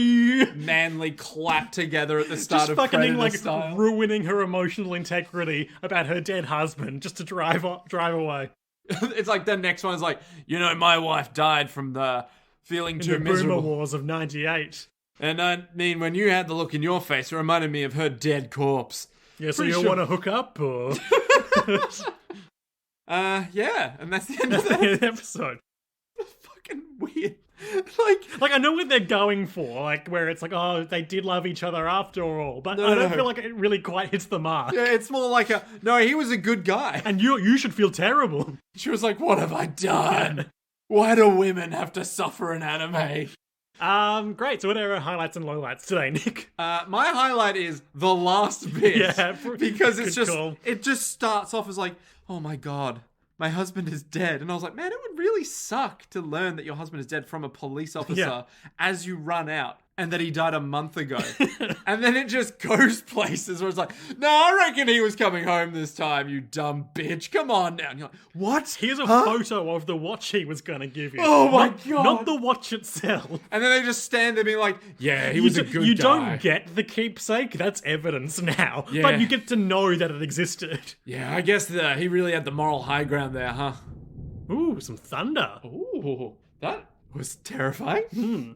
Manly clap together at the start
Just
of
fucking
Predator
like
style.
ruining her emotional integrity about her dead husband just to drive away.
It's like the next one's like, my wife died from the feeling too
The
miserable.
Boomer Wars of 98.
And I mean, when you had the look in your face, it reminded me of her dead corpse.
Yeah, so
Pretty
you
sure-
want to hook up or?
Yeah, and that's the end of
That's the
that.
end of the episode.
Fucking weird.
Like I know what they're going for, like where it's like, oh, they did love each other after all, but
No,
I don't
no.
feel like it really quite hits the mark.
Yeah, it's more like no, he was a good guy.
And you should feel terrible.
She was like, what have I done? Why do women have to suffer in anime?
Great. So what are our highlights and lowlights today, Nick?
My highlight is the last bit.
Yeah,
because it's
good
just
call.
it just starts off as like, oh my god, my husband is dead. And I was like, man, it would really suck to learn that your husband is dead from a police officer as you run out. And that he died a month ago. And then it just goes places where it's like, no, I reckon he was coming home this time, you dumb bitch. Come on now. And you're like, what?
Here's a photo of the watch he was going to give you.
Oh my God.
Not the watch itself.
And then they just stand there being like, yeah, he was a good guy.
You don't get the keepsake. That's evidence now.
Yeah.
But you get to know that it existed.
Yeah, I guess he really had the moral high ground there, huh?
Ooh, some thunder.
Ooh, that was terrifying.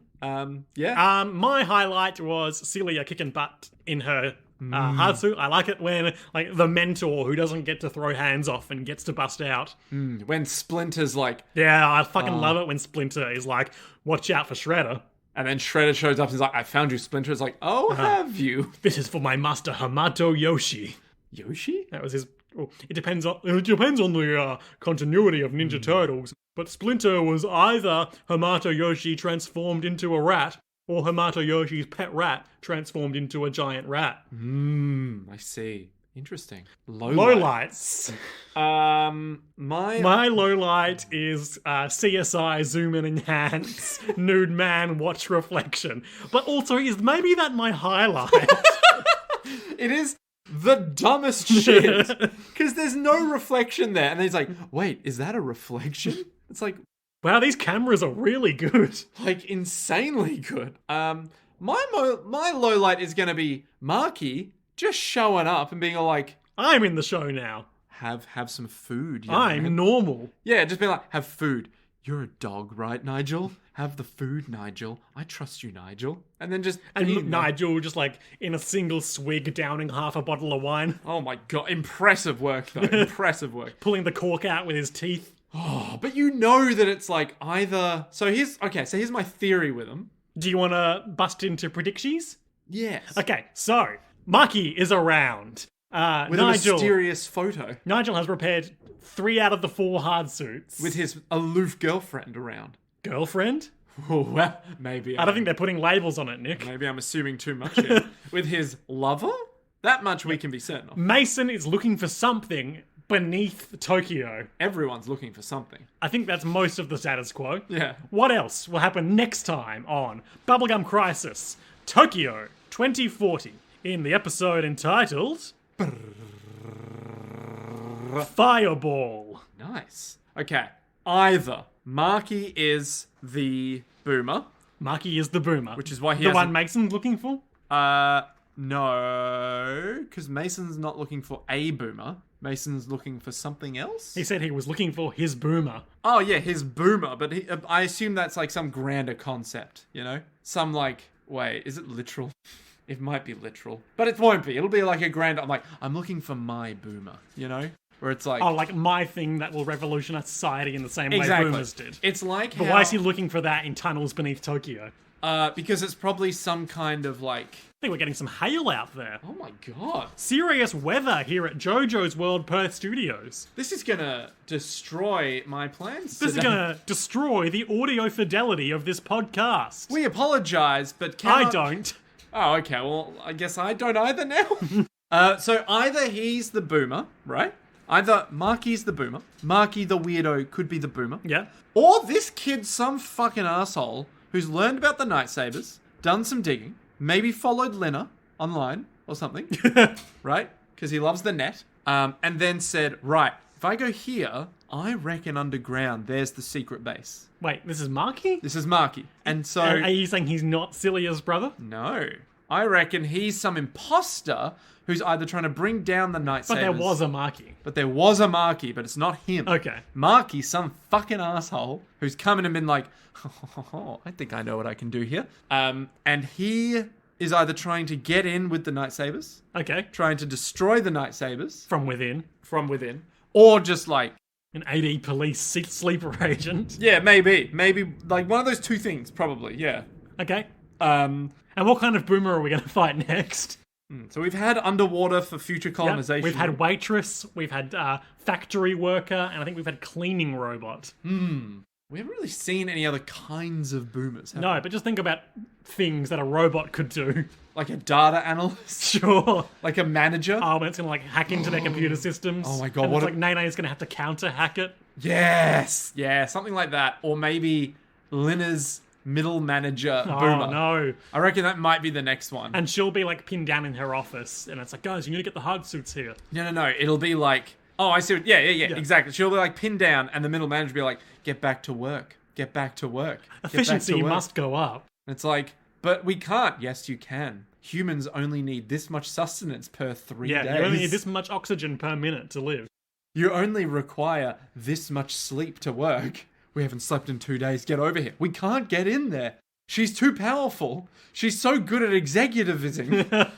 Yeah.
My highlight was Celia kicking butt in her hardsuit. I like it when like the mentor who doesn't get to throw hands off and gets to bust out.
When Splinter's like,
Yeah, I fucking love it when Splinter is like, watch out for Shredder.
and then Shredder shows up and is like, I found you, Splinter. It's like, oh, have you?
This is for my master Hamato Yoshi.
Yoshi?
That was his. Well, it depends on the continuity of Ninja Turtles. But Splinter was either Hamato Yoshi transformed into a rat, or Hamato Yoshi's pet rat transformed into a giant rat.
I see. Interesting.
Lowlights.
My
low light is CSI zoom in enhance nude man watch reflection. But also, is maybe that my highlight?
It is the dumbest shit. Because there's no reflection there. And then he's like, wait, is that a reflection? It's like,
Wow, these cameras are really good.
like insanely good. My low light is going to be Marky just showing up and being all like,
I'm in the show now.
have some food. young
I'm
man."
normal.
Yeah, just being like, have food. You're a dog, right, Nigel? Have the food, Nigel. I trust you, Nigel. And then just
And
being there.
Nigel just like in a single swig downing half a bottle of wine,
Oh my god, impressive work though. Impressive work.
pulling the cork out with his teeth.
Oh, but you know that it's like either. So here's my theory with him.
Do you want to bust into predictions?
Yes.
Okay, so Marky is around.
With a
Nigel
mysterious photo
Nigel has repaired 3 out of the 4 hard suits.
with his aloof girlfriend around.
girlfriend?
Oh, well, maybe.
I don't think they're putting labels on it, Nick.
Maybe I'm assuming too much here. With his lover? That much we can be certain of.
Mason is looking for something beneath Tokyo.
Everyone's looking for something.
I think that's most of the status quo.
Yeah.
What else will happen next time on Bubblegum Crisis Tokyo 2040 in the episode entitled Fireball?
Nice. Okay. Either Marky is the boomer,
Marky is the boomer.
which is why he
the
has
one Mason's looking for?
no, because Mason's not looking for a boomer. Mason's looking for something else.
He said he was looking for his boomer.
Oh yeah, his boomer, but I assume that's like some grander concept, you know? Some like, wait, is it literal? It might be literal, but it won't be. It'll be like a grand. I'm like, I'm looking for my boomer, you know, where it's like,
Oh, like my thing that will revolutionize society in the same way
exactly.
Boomers did.
It's like,
But why is he looking for that in tunnels beneath Tokyo?
Because it's probably some kind of like,
I think we're getting some hail out there.
oh my god,
Serious weather here at JoJo's World Perth Studios.
this is gonna destroy my plans.
This is
today.
gonna destroy the audio fidelity of this podcast.
We apologize, but
I don't.
Oh, okay. Well, I guess I don't either now. So either he's the boomer, right? Either Marky's the boomer. Marky, the weirdo, could be the boomer.
Yeah.
Or this kid's some fucking asshole who's learned about the Nightsabers, done some digging, maybe followed Lena online or something, right? Because he loves the net. And then said, right, if I go here, I reckon underground there's the secret base.
Wait, this is Marky?
This is Marky. And so...
Are you saying he's not Celia's brother?
No. I reckon he's some imposter who's either trying to bring down the Nightsabers...
But there was a Marky.
But there was a Marky, but it's not him.
Okay.
Marky's some fucking asshole who's come in and been like, oh, I think I know what I can do here. And he is either trying to get in with the Nightsabers,
Okay.
trying to destroy the Nightsabers
From within.
from within, or just like,
An 80 police sleeper agent.
yeah, maybe like one of those two things, probably, yeah.
Okay.
Um,
And what kind of boomer are we going to fight next?
so we've had underwater for future
Yep.
colonization.
We've had waitress, we've had factory worker, and I think we've had cleaning robot.
We haven't really seen any other kinds of boomers, have
No, but just think about things that a robot could do.
we? Like a data analyst,
Sure.
like a manager.
Oh, but it's going to like hack into their computer systems.
Oh my God,
And
what
it's
a-
like Nene is going to have to counter hack it.
Yes, yeah, something like that, or maybe Lena's middle manager boomer.
Oh no.
I reckon that might be the next one.
And she'll be like pinned down in her office, and it's like, guys, you need to get the hard suits here.
No, it'll be like, oh, I see. Yeah, exactly. She'll be like pinned down, and the middle manager will be like, get back to work. Get back to work. Get back to
Efficiency
work."
must go up.
And it's like, but we can't. Yes, you can. Humans only need this much sustenance per 3
Yeah,
days.
you only need this much oxygen per minute to live.
You only require this much sleep to work. We haven't slept in 2 days. Get over here. We can't get in there. She's too powerful. She's so good at executivizing.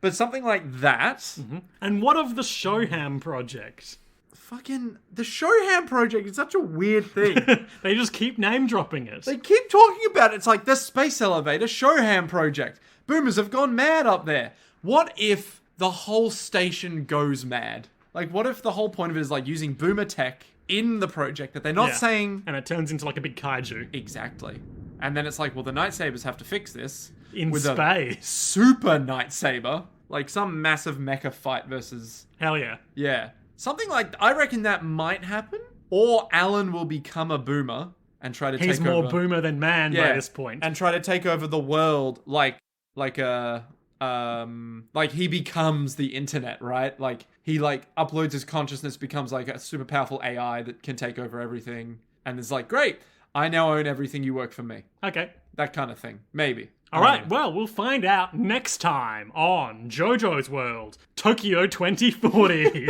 But something like that.
And what of the Shoham project?
Fucking the Shoham project is such a weird thing.
They just keep name dropping it.
They keep talking about it. It's like the space elevator Shoham project. Boomers have gone mad up there. What if the whole station goes mad? Like, what if the whole point of it is like using boomer tech in the project that they're not
Yeah.
saying
And it turns into like a big kaiju.
exactly? And then it's like, well, the Nightsabers have to fix this
In
with a
space.
super Nightsaber, like some massive mecha fight versus
Hell yeah.
yeah, something like I reckon that might happen. Or Alan will become a boomer and try to
He's
take
more
over.
boomer than man by this point.
And try to take over the world like he becomes the internet, right? Like he like uploads his consciousness, becomes like a super powerful AI that can take over everything, and is like, great, I now own everything, you work for me.
Okay.
That kind of thing. Maybe.
All right, well, we'll find out next time on JoJo's World, Tokyo 2040.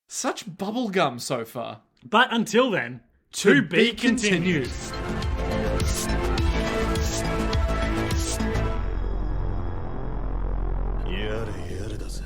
Such bubblegum so far.
But until then, to be continued.
やれやれだぜ